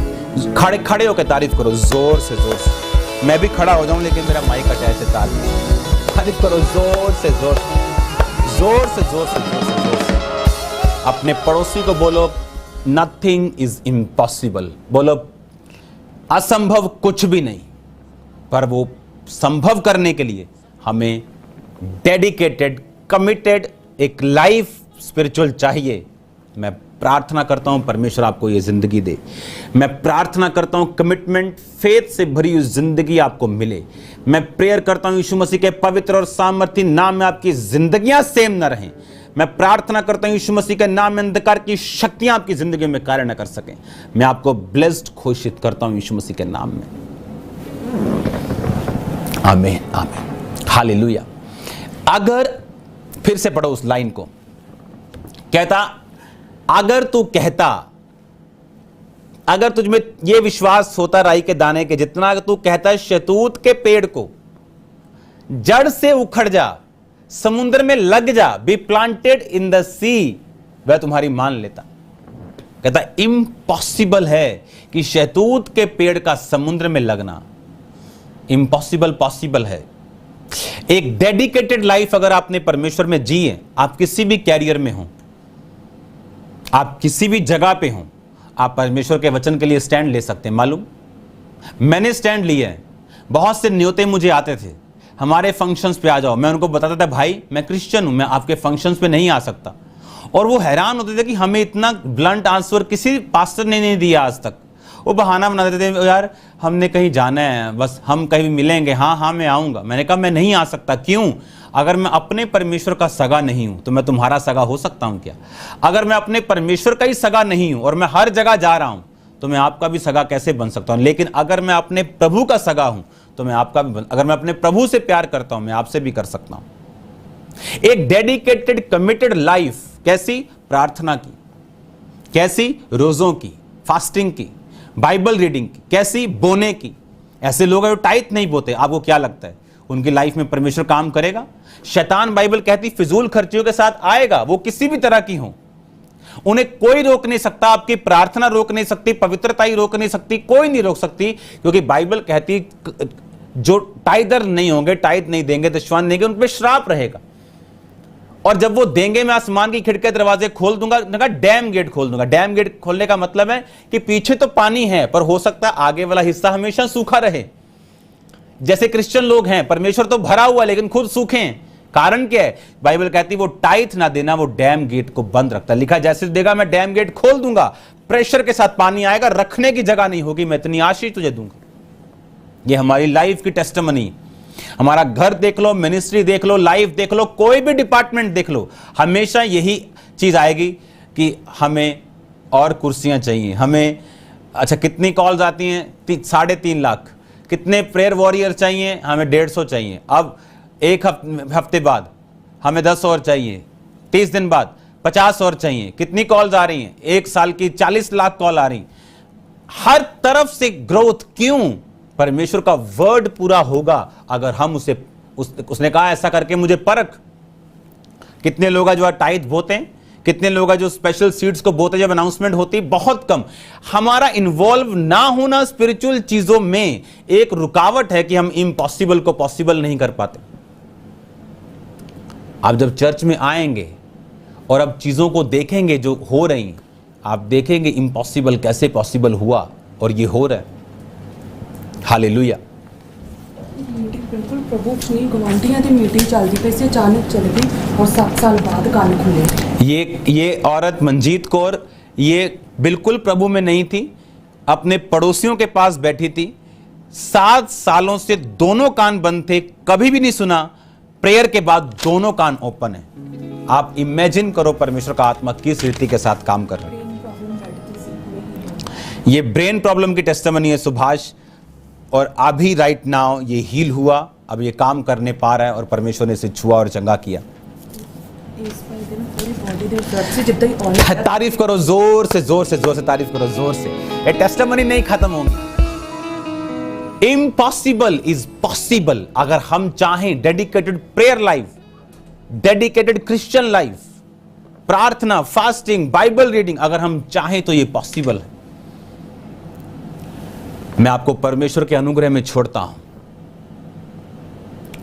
खड़े होकर तारीफ करो जोर से, जोर से। मैं भी खड़ा हो जाऊं लेकिन मेरा माइक अटैच है, तारीफ करो जोर से, जोर से, जोर से, जोर से, जोर से, जोर से। अपने पड़ोसी को बोलो नथिंग इज इम्पॉसिबल, बोलो असंभव कुछ भी नहीं, पर वो संभव करने के लिए हमें डेडिकेटेड, कमिटेड एक लाइफ स्पिरिचुअल चाहिए। मैं प्रार्थना करता हूं परमेश्वर आपको ये जिंदगी दे। मैं प्रार्थना करता हूं कमिटमेंट, फेथ से भरी हुई जिंदगी आपको मिले। मैं प्रेयर करता हूं यीशु मसीह के पवित्र और सामर्थी नाम में आपकी जिंदगियां सेम न रहें। मैं प्रार्थना करता हूं यीशु मसीह के नाम में अंधकार की शक्तियां आपकी जिंदगी में कार्य न कर सकें। मैं आपको ब्लेस्ड घोषित करता हूं यीशु मसीह के नाम में। आमीन, आमीन, हालेलुया। अगर फिर से पढ़ो उस लाइन को, कहता अगर तू कहता, अगर तुझ में यह विश्वास होता राई के दाने के जितना, तू कहता शहतूत के पेड़ को जड़ से उखड़ जा, समुद्र में लग जा, बी प्लांटेड इन द सी, वह तुम्हारी मान लेता। कहता इम्पॉसिबल है कि शहतूत के पेड़ का समुद्र में लगना। इम्पॉसिबल पॉसिबल है। एक डेडिकेटेड लाइफ अगर आपने परमेश्वर में जी है, आप किसी भी कैरियर में हो, आप किसी भी जगह पे हो, आप परमेश्वर के वचन के लिए स्टैंड ले सकते हैं। मालूम, मैंने स्टैंड लिया है। बहुत से न्योते मुझे आते थे, हमारे फंक्शंस पे आ जाओ। मैं उनको बताता था, भाई मैं क्रिश्चियन हूं, मैं आपके फंक्शंस पे नहीं आ सकता। और वो हैरान होते थे कि हमें इतना ब्लंट आंसर किसी पास्टर ने नहीं दिया आज तक। वो बहाना बना देते थे, यार हमने कहीं जाना है, बस हम कहीं मिलेंगे, हाँ हाँ मैं आऊँगा। मैंने कहा मैं नहीं आ सकता। क्यों? अगर मैं अपने परमेश्वर का सगा नहीं हूं तो मैं तुम्हारा सगा हो सकता हूं क्या? अगर मैं अपने परमेश्वर का ही सगा नहीं हूं और मैं हर जगह जा रहा हूं तो मैं आपका भी सगा कैसे बन सकता हूं? लेकिन अगर मैं अपने प्रभु का सगा हूं तो मैं आपका भी अगर मैं अपने प्रभु से प्यार करता हूं, मैं आपसे भी कर सकता हूं। एक डेडिकेटेड कमिटेड लाइफ, कैसी? प्रार्थना की, कैसी? रोजों की, फास्टिंग की, बाइबल रीडिंग की, कैसी? बोने की। ऐसे लोग हैं जो टाइट नहीं बोते, आपको क्या लगता है उनकी लाइफ में परमेश्वर काम करेगा? शैतान, बाइबल कहती, फिजूल खर्चियों के साथ आएगा, वो किसी भी तरह की हो। उन्हें कोई रोक नहीं सकता, आपकी प्रार्थना रोक नहीं सकती, पवित्रता ही रोक नहीं सकती, कोई नहीं रोक सकती, क्योंकि बाइबल कहती जो टाइदर नहीं होंगे, टाइद नहीं देंगे, दशवान देंगे, उन पर श्राप रहेगा। और जब वो देंगे, मैं आसमान की खिड़की दरवाजे खोल दूंगा, डैम गेट खोल दूंगा। डैम गेट खोलने का मतलब है कि पीछे तो पानी है, पर हो सकता है आगे वाला हिस्सा हमेशा सूखा रहे। जैसे क्रिश्चियन लोग हैं, परमेश्वर तो भरा हुआ लेकिन खुद सूखे हैं। कारण क्या है? बाइबल कहती है वो टाइथ ना देना, वो डैम गेट को बंद रखता है। लिखा जैसे देगा मैं डैम गेट खोल दूंगा, प्रेशर के साथ पानी आएगा, रखने की जगह नहीं होगी, मैं इतनी आशीष तुझे दूंगा। ये हमारी लाइफ की टेस्टिमनी। हमारा घर देख लो, मिनिस्ट्री देख लो, लाइफ देख लो, कोई भी डिपार्टमेंट देख लो, हमेशा यही चीज आएगी कि हमें और कुर्सियां चाहिए, हमें अच्छा कितनी कॉल्स आती हैं? 3.5 लाख। कितने प्रेयर वॉरियर चाहिए? हमें 150 चाहिए। अब एक हफ्ते बाद हमें 10 और चाहिए, 30 दिन बाद 50 और चाहिए। कितनी कॉल्स आ रही हैं? 1 साल की 40 लाख कॉल आ रही। हर तरफ से ग्रोथ। क्यों? परमेश्वर का वर्ड पूरा होगा अगर हम उसने कहा ऐसा करके मुझे परख। कितने लोग जो टाइथ बोते हैं, कितने लोग जो स्पेशल सीड्स को बोते जब अनाउंसमेंट होती? बहुत कम। हमारा इन्वॉल्व ना होना स्पिरिचुअल चीजों में एक रुकावट है कि हम इम्पॉसिबल को पॉसिबल नहीं कर पाते। आप जब चर्च में आएंगे और अब चीजों को देखेंगे जो हो रही, आप देखेंगे इम्पॉसिबल कैसे पॉसिबल हुआ और ये हो रहा है। हालेलुया। मीटिंग बिल्कुल प्रभु नहीं, गवांढियां दी मीटिंग चलती पई सी, अचानक चल गई और 7 साल बाद कान खुले। ये औरत मंजीत कौर, ये बिल्कुल प्रभु में नहीं थी, अपने पड़ोसियों के पास बैठी थी। 7 सालों से दोनों कान बंद थे, कभी भी नहीं सुना। प्रेयर के बाद दोनों कान ओपन है। आप इमेजिन करो परमेश्वर का आत्मा किस रीति के साथ काम कर रहा है। ये ब्रेन प्रॉब्लम की टेस्टिमनी है सुभाष, और अभी राइट नाउ ये हील हुआ, अब ये काम करने पा रहा है और परमेश्वर ने इसे छुआ और चंगा किया। तारीफ करो जोर से, जोर से, जोर से तारीफ करो, जोर से। ये टेस्टिमनी नहीं खत्म होगी। इम्पॉसिबल इज पॉसिबल अगर हम चाहें। Dedicated prayer life, dedicated Christian life, प्रार्थना, फास्टिंग, बाइबल रीडिंग, अगर हम चाहें तो ये पॉसिबल है। मैं आपको परमेश्वर के अनुग्रह में छोड़ता हूं।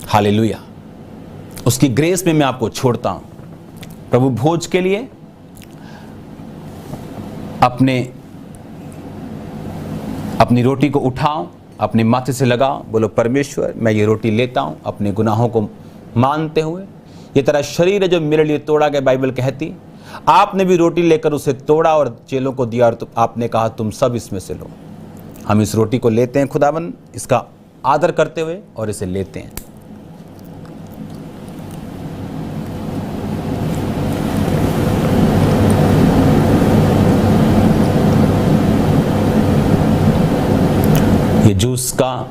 हालेलुया। उसकी ग्रेस में मैं आपको छोड़ता हूं। प्रभु भोज के लिए अपनी रोटी को उठाओ, अपने माथे से लगाओ, बोलो परमेश्वर मैं ये रोटी लेता हूं अपने गुनाहों को मानते हुए। ये तेरा शरीर है जो मेरे लिए तोड़ा गया, बाइबल कहती। आपने भी रोटी लेकर उसे तोड़ा और चेलों को दिया और आपने कहा तुम सब इसमें से लो। हम इस रोटी को लेते हैं खुदावन, इसका आदर करते हुए, और इसे लेते हैं। ये जूस का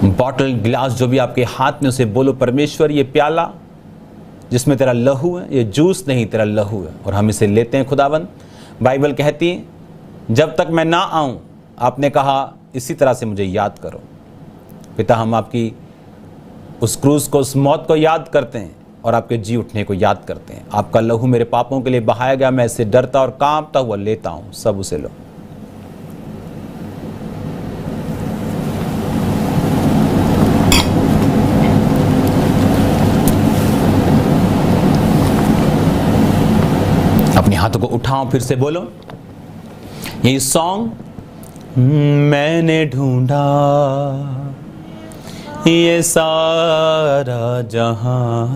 बॉटल, गिलास जो भी आपके हाथ में, उसे बोलो परमेश्वर ये प्याला जिसमें तेरा लहू है, ये जूस नहीं तेरा लहू है, और हम इसे लेते हैं खुदावन। बाइबल कहती है जब तक मैं ना आऊं, आपने कहा इसी तरह से मुझे याद करो। पिता हम आपकी उस क्रूस को, उस मौत को याद करते हैं और आपके जी उठने को याद करते हैं। आपका लहू मेरे पापों के लिए बहाया गया, मैं इसे डरता और कांपता हुआ लेता हूं। सब उसे लो। अपने हाथों को उठाओ, फिर से बोलो ये सॉन्ग। मैंने ढूंढा ये सारा जहां,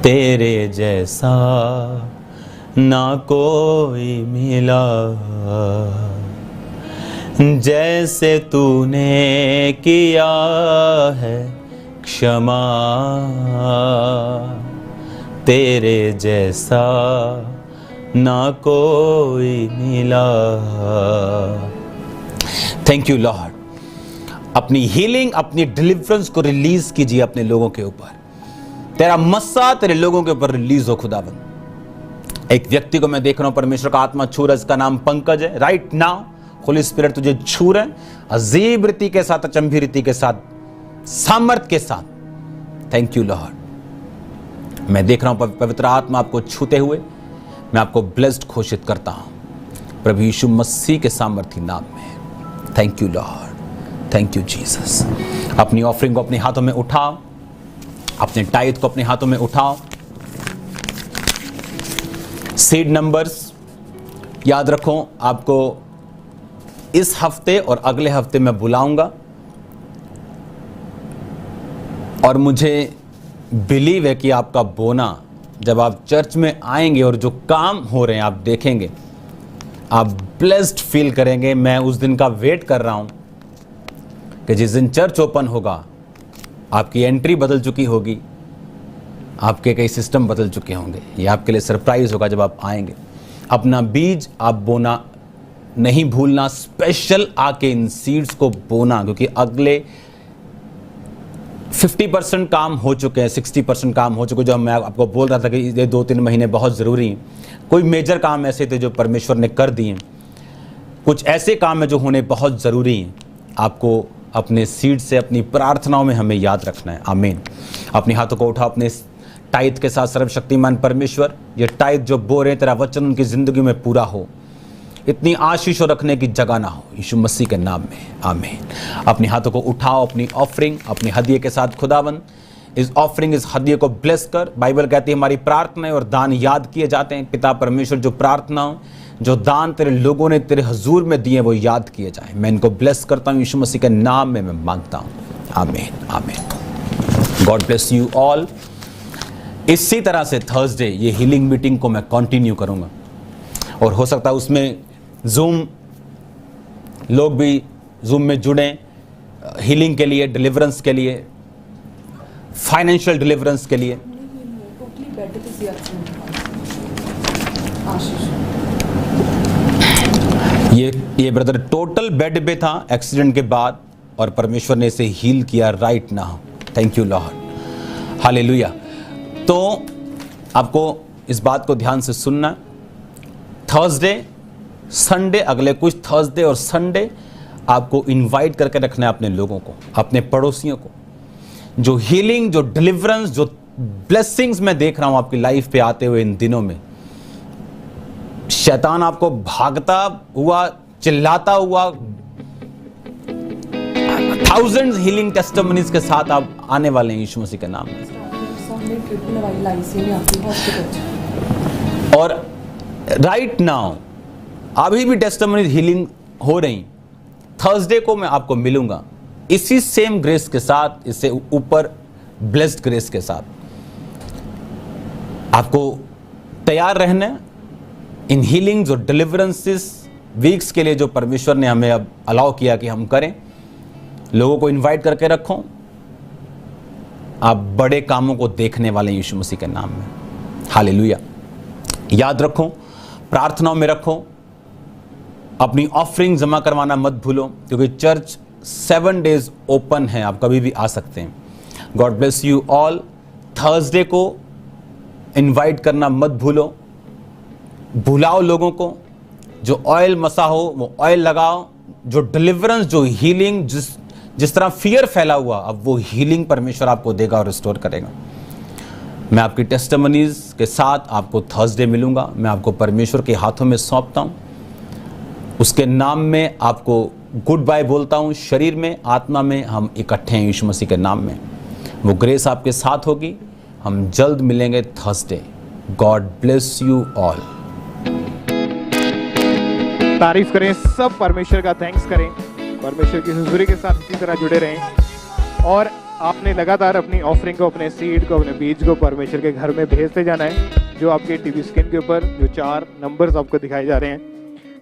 तेरे जैसा ना कोई मिला, जैसे तूने किया है क्षमा, तेरे जैसा ना कोई मिला। Thank you Lord. अपनी हीलिंग, अपनी डिलीवरेंस को रिलीज कीजिए अपने लोगों के ऊपर। तेरा मस्सा तेरे लोगों के ऊपर रिलीज हो खुदाबंद। एक व्यक्ति को मैं देख रहा हूं, परमेश्वर का आत्मा छू रहा है, इसका नाम पंकज है। राइट नाउ होली स्पिरिट तुझे छू रहे हैं, अजीब रीति के साथ, अचंभी रीति के साथ, सामर्थ के साथ। Thank you Lord. मैं देख रहा हूं पवित्र आत्मा आपको छूते हुए। मैं आपको ब्लेस्ड घोषित करता हूं प्रभु यीशु मसीह के सामर्थी नाम में। Thank you Lord, thank you Jesus. अपनी ऑफरिंग को अपने हाथों में उठाओ, अपने टाइट को अपने हाथों में उठाओ। सीड नंबर्स याद रखो, आपको इस हफ्ते और अगले हफ्ते मैं बुलाऊंगा, और मुझे बिलीव है कि आपका बोना, जब आप चर्च में आएंगे और जो काम हो रहे हैं आप देखेंगे, आप ब्लेस्ड फील करेंगे। मैं उस दिन का वेट कर रहा हूं कि जिस दिन चर्च ओपन होगा, आपकी एंट्री बदल चुकी होगी, आपके कई सिस्टम बदल चुके होंगे। ये आपके लिए सरप्राइज होगा जब आप आएंगे। अपना बीज आप बोना नहीं भूलना, स्पेशल आके इन सीड्स को बोना, क्योंकि अगले 50% काम हो चुके हैं, 60% काम हो चुके हैं। जो मैं आपको बोल रहा था कि ये 2-3 महीने बहुत ज़रूरी हैं। कोई मेजर काम ऐसे थे जो परमेश्वर ने कर दिए, कुछ ऐसे काम हैं जो होने बहुत ज़रूरी हैं। आपको अपने सीड से, अपनी प्रार्थनाओं में हमें याद रखना है। आमीन। अपने हाथों को उठाओ अपने टाइट के साथ। सर्वशक्तिमान परमेश्वर, ये टाइट जो बो रहे, तेरा वचन उनकी ज़िंदगी में पूरा हो, इतनी आशीष रखने की जगह ना हो, यीशु मसीह के नाम में आमीन। अपने हाथों को उठाओ, अपनी ऑफरिंग, अपनी हदिये के साथ खुदावन इस ऑफरिंग, इस हदिये को ब्लेस कर। बाइबल कहती है हमारी प्रार्थनाएं और दान याद किए जाते हैं। पिता परमेश्वर, जो प्रार्थनाओं, जो दान तेरे लोगों ने तेरे हजूर में दिए, वो याद किए जाएं। मैं इनको ब्लेस करता हूँ यीशु मसीह के नाम में मैं मांगता हूँ, आमीन आमीन। God bless you all. इसी तरह से थर्सडे ये हीलिंग मीटिंग को मैं कंटिन्यू करूँगा, और हो सकता है उसमें जूम लोग भी जूम में जुड़ें, हीलिंग के लिए, डिलीवरेंस के लिए, फाइनेंशियल डिलीवरेंस के लिए। टोटली बेड पे से आशीष, ये ब्रदर टोटल बेड पे था एक्सीडेंट के बाद, और परमेश्वर ने इसे हील किया right now. Thank you Lord, hallelujah. तो आपको इस बात को ध्यान से सुनना। थर्सडे, संडे, अगले कुछ थर्सडे और संडे आपको इनवाइट करके रखना है अपने लोगों को, अपने पड़ोसियों को। जो हीलिंग, जो डिलीवरेंस, जो ब्लेसिंग्स मैं देख रहा हूं आपकी लाइफ पे आते हुए इन दिनों में, शैतान आपको भागता हुआ, चिल्लाता हुआ, थाउजेंड्स हीलिंग टेस्टिमनीज के साथ आप आने वाले हैं यीशु मसीह के नाम में। सामने ट्रिपल वाली आईसीयू में आपकी हॉस्पिटल, और राइट नाउ अभी भी टेस्टिमनीज हीलिंग हो रही। थर्सडे को मैं आपको मिलूंगा इसी सेम ग्रेस के साथ, इससे ऊपर ब्लेस्ड ग्रेस के साथ। आपको तैयार रहना इन हीलिंग्स और डिलीवरेंसेस वीक्स के लिए, जो परमेश्वर ने हमें अब अलाउ किया कि हम करें। लोगों को इनवाइट करके रखो, आप बड़े कामों को देखने वाले हैं यीशु मसीह के नाम में, हालेलुया। याद रखो, प्रार्थनाओं में रखो, अपनी ऑफरिंग जमा करवाना मत भूलो, क्योंकि चर्च 7 डेज ओपन है, आप कभी भी आ सकते हैं। God bless you all. Thursday को इनवाइट करना मत भूलो, बुलाओ लोगों को। जो ऑयल मसा हो वो ऑयल लगाओ। जो डिलीवरेंस, जो हीलिंग, जिस तरह फियर फैला हुआ, अब वो हीलिंग परमेश्वर आपको देगा और रिस्टोर करेगा। मैं आपकी टेस्टिमनीज के साथ आपको थर्सडे मिलूंगा। मैं आपको परमेश्वर के हाथों में सौंपता हूं, उसके नाम में आपको गुड बाय बोलता हूं। शरीर में, आत्मा में हम इकट्ठे हैं यीशु मसीह के नाम में। वो ग्रेस आपके साथ होगी। हम जल्द मिलेंगे Thursday. God bless you all. तारीफ करें सब, परमेश्वर का थैंक्स करें, परमेश्वर की हुजूरी के साथ इसी तरह जुड़े रहें और आपने लगातार अपनी ऑफरिंग को, अपने सीड को, अपने बीज को परमेश्वर के घर में भेजते जाना है। जो आपके टीवी स्क्रीन के ऊपर जो 4 नंबर्स आपको दिखाए जा रहे हैं,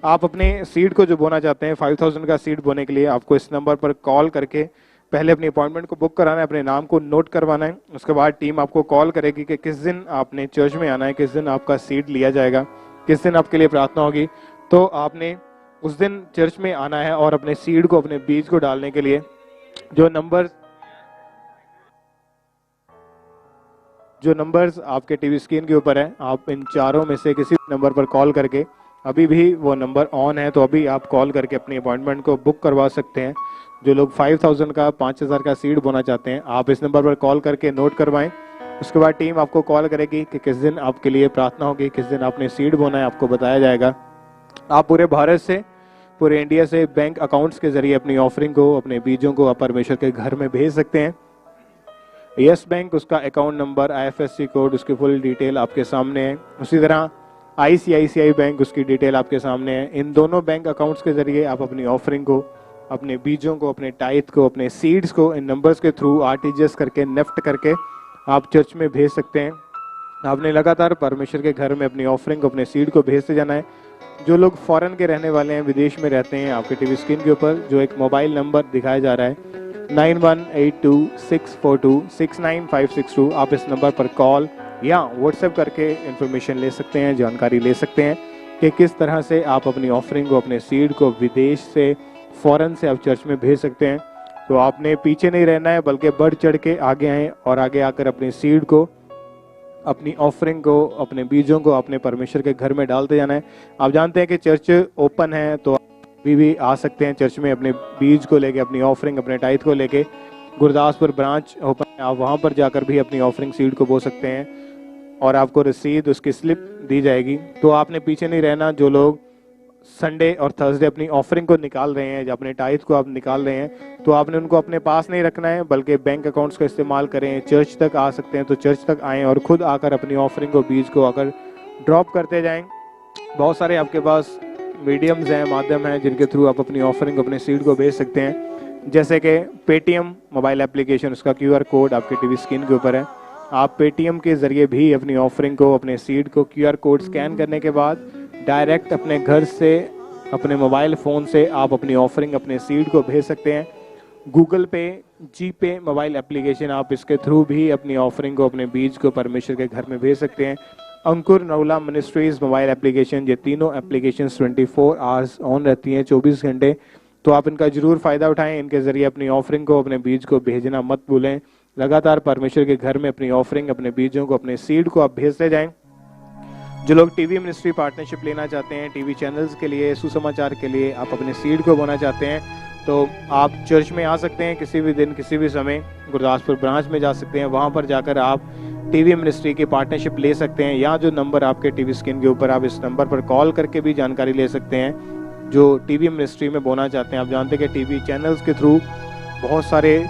आप अपने सीड को जो बोना चाहते हैं 5000 का सीड बोने के लिए आपको इस नंबर पर कॉल करके पहले अपनी अपॉइंटमेंट को बुक कराना है, अपने नाम को नोट करवाना है। उसके बाद टीम आपको कॉल करेगी कि किस दिन आपने चर्च में आना है, किस दिन आपका सीड लिया जाएगा, किस दिन आपके लिए प्रार्थना होगी। तो आपने उस दिन चर्च में आना है और अपने सीड को, अपने बीज को डालने के लिए जो नंबर्स आपके टीवी स्क्रीन के ऊपर है, आप इन चारों में से किसी नंबर पर कॉल करके, अभी भी वो नंबर ऑन है तो अभी आप कॉल करके अपनी अपॉइंटमेंट को बुक करवा सकते हैं। जो लोग 5000 का, 5000 का सीड बोना चाहते हैं, आप इस नंबर पर कॉल करके नोट करवाएं। उसके बाद टीम आपको कॉल करेगी कि किस दिन आपके लिए प्रार्थना होगी, किस दिन आपने सीड बोना है, आपको बताया जाएगा। आप पूरे भारत से, पूरे इंडिया से बैंक अकाउंट्स के जरिए अपनी ऑफरिंग को, अपने बीजों को आप परमेश्वर के घर में भेज सकते हैं। यस बैंक, उसका अकाउंट नंबर, IFSC कोड, उसकी फुल डिटेल आपके सामने है। उसी तरह ICICI बैंक, उसकी डिटेल आपके सामने है। इन दोनों बैंक अकाउंट्स के जरिए आप अपनी ऑफरिंग को, अपने बीजों को, अपने टाइथ को, अपने सीड्स को इन नंबर्स के थ्रू RTGS करके, नेफ्ट करके आप चर्च में भेज सकते हैं। आपने लगातार परमेश्वर के घर में अपनी ऑफरिंग को, अपने सीड को भेजते जाना है। जो लोग फॉरेन के रहने वाले हैं, विदेश में रहते हैं, आपके टीवी स्क्रीन के ऊपर जो एक मोबाइल नंबर दिखाया जा रहा है 918264269562, आप इस नंबर पर कॉल या व्हाट्सएप करके इन्फॉर्मेशन ले सकते हैं, जानकारी ले सकते हैं कि किस तरह से आप अपनी ऑफरिंग को, अपने सीड को विदेश से, फॉरेन से आप चर्च में भेज सकते हैं। तो आपने पीछे नहीं रहना है, बल्कि बढ़ चढ़ के आगे आएँ और आगे आकर अपने सीड को, अपनी ऑफरिंग को, अपने बीजों को अपने परमेश्वर के घर में डालते जाना है। आप जानते हैं कि चर्च ओपन है तो अभी भी आ सकते हैं चर्च में अपने बीज को लेके, अपनी ऑफरिंग, अपने टाइथ को लेके। गुरदासपुर ब्रांच ओपन है, आप वहां पर जाकर भी अपनी ऑफरिंग सीड को बो सकते हैं और आपको रसीद, उसकी स्लिप दी जाएगी। तो आपने पीछे नहीं रहना। जो लोग संडे और थर्सडे अपनी ऑफरिंग को निकाल रहे हैं, अपने टाइथ को आप निकाल रहे हैं, तो आपने उनको अपने पास नहीं रखना है, बल्कि बैंक अकाउंट्स का इस्तेमाल करें। चर्च तक आ सकते हैं तो चर्च तक आएँ और खुद आकर अपनी ऑफरिंग को, बीज को आकर ड्रॉप करते जाएं। बहुत सारे आपके पास मीडियम्स हैं, माध्यम हैं, जिनके थ्रू आप अपनी ऑफरिंग, अपने सीड को भेज सकते हैं। जैसे कि पेटीएम मोबाइल एप्लीकेशन, उसका QR कोड आपके टीवी स्क्रीन के ऊपर है। आप पेटीएम के जरिए भी अपनी ऑफरिंग को, अपने सीड को QR कोड स्कैन करने के बाद डायरेक्ट अपने घर से, अपने मोबाइल फ़ोन से आप अपनी ऑफरिंग, अपने सीड को भेज सकते हैं। गूगल पे, GPay मोबाइल एप्लीकेशन, आप इसके थ्रू भी अपनी ऑफरिंग को, अपने बीज को परमेश्वर के घर में भेज सकते हैं। अंकुर नवला मिनिस्ट्रीज मोबाइल एप्लीकेशन, ये तीनों एप्लीकेशन 24 आवर्स ऑन रहती हैं, 24 घंटे। तो आप इनका जरूर फ़ायदा उठाएं। इनके ज़रिए अपनी ऑफरिंग को, अपने बीज को भेजना मत भूलें। लगातार परमेश्वर के घर में अपनी ऑफरिंग, अपने बीजों को, अपने सीड को आप भेजते जाएं। जो लोग टीवी मिनिस्ट्री पार्टनरशिप लेना चाहते हैं, टीवी चैनल्स के लिए, सुसमाचार के लिए आप अपने सीड को बोना चाहते हैं, तो आप चर्च में आ सकते हैं किसी भी दिन, किसी भी समय। गुरदासपुर ब्रांच में जा सकते हैं, वहाँ पर जाकर आप टीवी मिनिस्ट्री की पार्टनरशिप ले सकते हैं। या जो नंबर आपके टीवी स्क्रीन के ऊपर, आप इस नंबर पर कॉल करके भी जानकारी ले सकते हैं जो टीवी मिनिस्ट्री में बोना चाहते हैं। आप जानते हैं कि टीवी चैनल्स के थ्रू बहुत सारे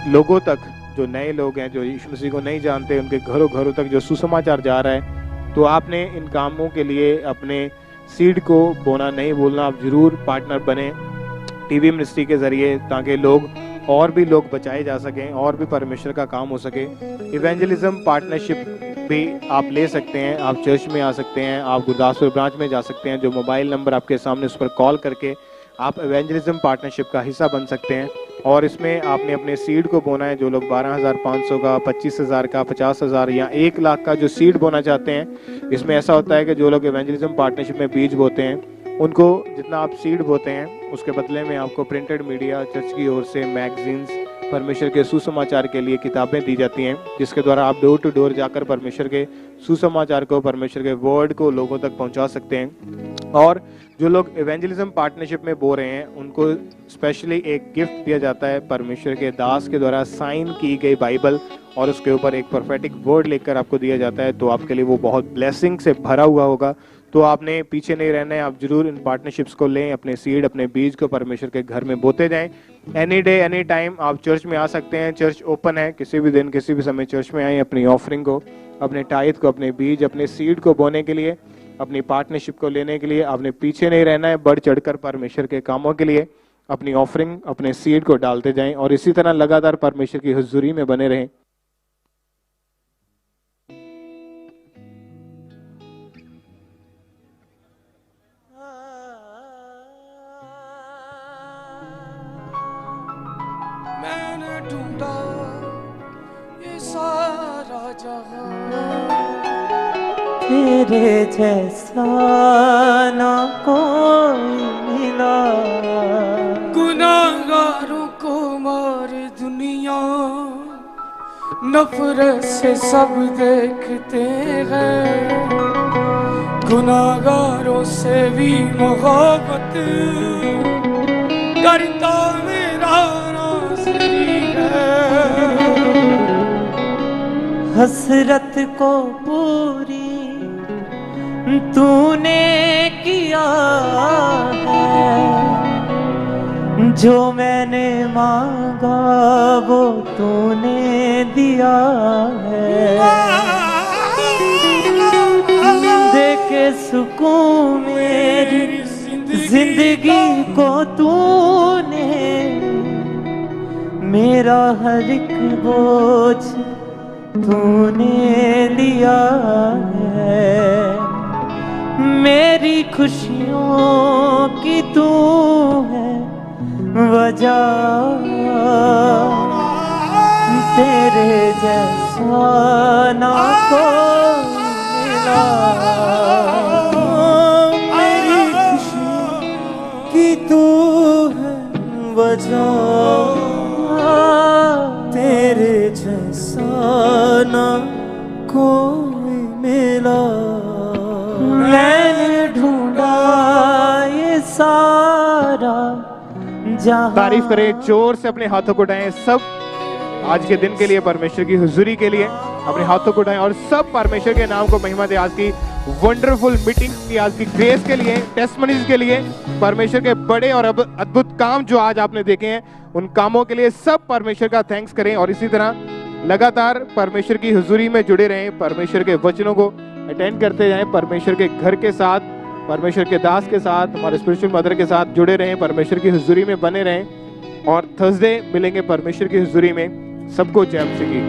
लोगों तक, जो नए लोग हैं, जो यीशु मसीह को नहीं जानते, उनके घरों घरों तक जो सुसमाचार जा रहा है। तो आपने इन कामों के लिए अपने सीड को बोना नहीं भूलना। आप जरूर पार्टनर बने टीवी मिनिस्ट्री के जरिए, ताकि लोग और भी लोग बचाए जा सकें और भी परमेश्वर का काम हो सके। इवेंजलिज्म पार्टनरशिप भी आप ले सकते हैं। आप चर्च में आ सकते हैं, आप गुरदासपुर ब्रांच में जा सकते हैं। जो मोबाइल नंबर आपके सामने, उस पर कॉल करके आप इवेंजलिज्म पार्टनरशिप का हिस्सा बन सकते हैं। और इसमें आपने अपने सीड को बोना है। जो लोग 12,500 का, 25,000 का, 50,000 या 1 लाख का जो सीड बोना चाहते हैं, इसमें ऐसा होता है कि जो लोग इवेंजलिज्म पार्टनरशिप में बीज बोते हैं, उनको जितना आप सीड बोते हैं उसके बदले में आपको प्रिंटेड मीडिया, चर्च की ओर से मैगजीन्स, परमेश्वर के सुसमाचार के लिए किताबें दी जाती हैं, जिसके द्वारा आप डोर टू डोर जाकर परमेश्वर के सुसमाचार को, परमेश्वर के वर्ड को लोगों तक पहुंचा सकते हैं। और जो लोग इवेंजलिज्म पार्टनरशिप में बो रहे हैं, उनको स्पेशली एक गिफ्ट दिया जाता है परमेश्वर के दास के द्वारा साइन की गई बाइबल, और उसके ऊपर एक प्रोफेटिक वर्ड लेकर आपको दिया जाता है। तो आपके लिए वो बहुत ब्लेसिंग से भरा हुआ होगा। तो आपने पीछे नहीं रहना है, आप जरूर इन पार्टनरशिप्स को लें, अपने सीड, अपने बीज को परमेश्वर के घर में बोते जाएं। एनी डे एनी टाइम आप चर्च में आ सकते हैं। चर्च ओपन है, किसी भी दिन किसी भी समय चर्च में आए, अपनी ऑफरिंग को, अपने टाइथ को, अपने बीज, अपने सीड को बोने के लिए, अपनी पार्टनरशिप को लेने के लिए। आपने पीछे नहीं रहना है, बढ़ चढ़कर परमेश्वर के कामों के लिए अपनी ऑफरिंग, अपने सीड को डालते जाएं और इसी तरह लगातार परमेश्वर की हुजूरी में बने रहें। मैंने ढूंढा ये सारा जहां, तेरे जैसा ना कोई मिला। गुनाहगारों को मारे दुनिया, नफरत से सब देखते हैं। गुनाहगारों से भी मोहब्बत करता मेरा नाज़री है। हसरत को पूरी तूने किया है, जो मैंने मांगा वो तूने दिया है। देके सुकून मेरी जिंदगी को तूने, मेरा हर एक बोझ तूने लिया है। मेरी खुशियों की तू है वजह, तेरे जैसा ना कोई मिला। मेरी खुशी की तू है वजह, तेरे जैसा ना कोई मिला। मैंने ढूंढा ये सारा जहां। तारीफ करें, जोर से अपने हाथों को उठाएं सब आज के दिन के लिए, परमेश्वर की हुजूरी के लिए अपने हाथों को उठाएं और सब परमेश्वर के नाम को महिमा दे। आज की वंडरफुल मीटिंग की, आज की ग्रेस के लिए, टेस्टमनीज के लिए, परमेश्वर के बड़े और अद्भुत काम जो आज आपने देखे हैं उन कामों के लिए सब परमेश्वर का थैंक्स करें। और इसी तरह लगातार परमेश्वर की हुजूरी में जुड़े रहें, परमेश्वर के वचनों को अटेंड करते जाएं, परमेश्वर के घर के साथ, परमेश्वर के दास के साथ, हमारे स्पिरिचुअल मदर के साथ जुड़े रहें, परमेश्वर की हुजूरी में बने रहें। और थर्सडे मिलेंगे परमेश्वर की हुजूरी में। सबको जय मसीह की।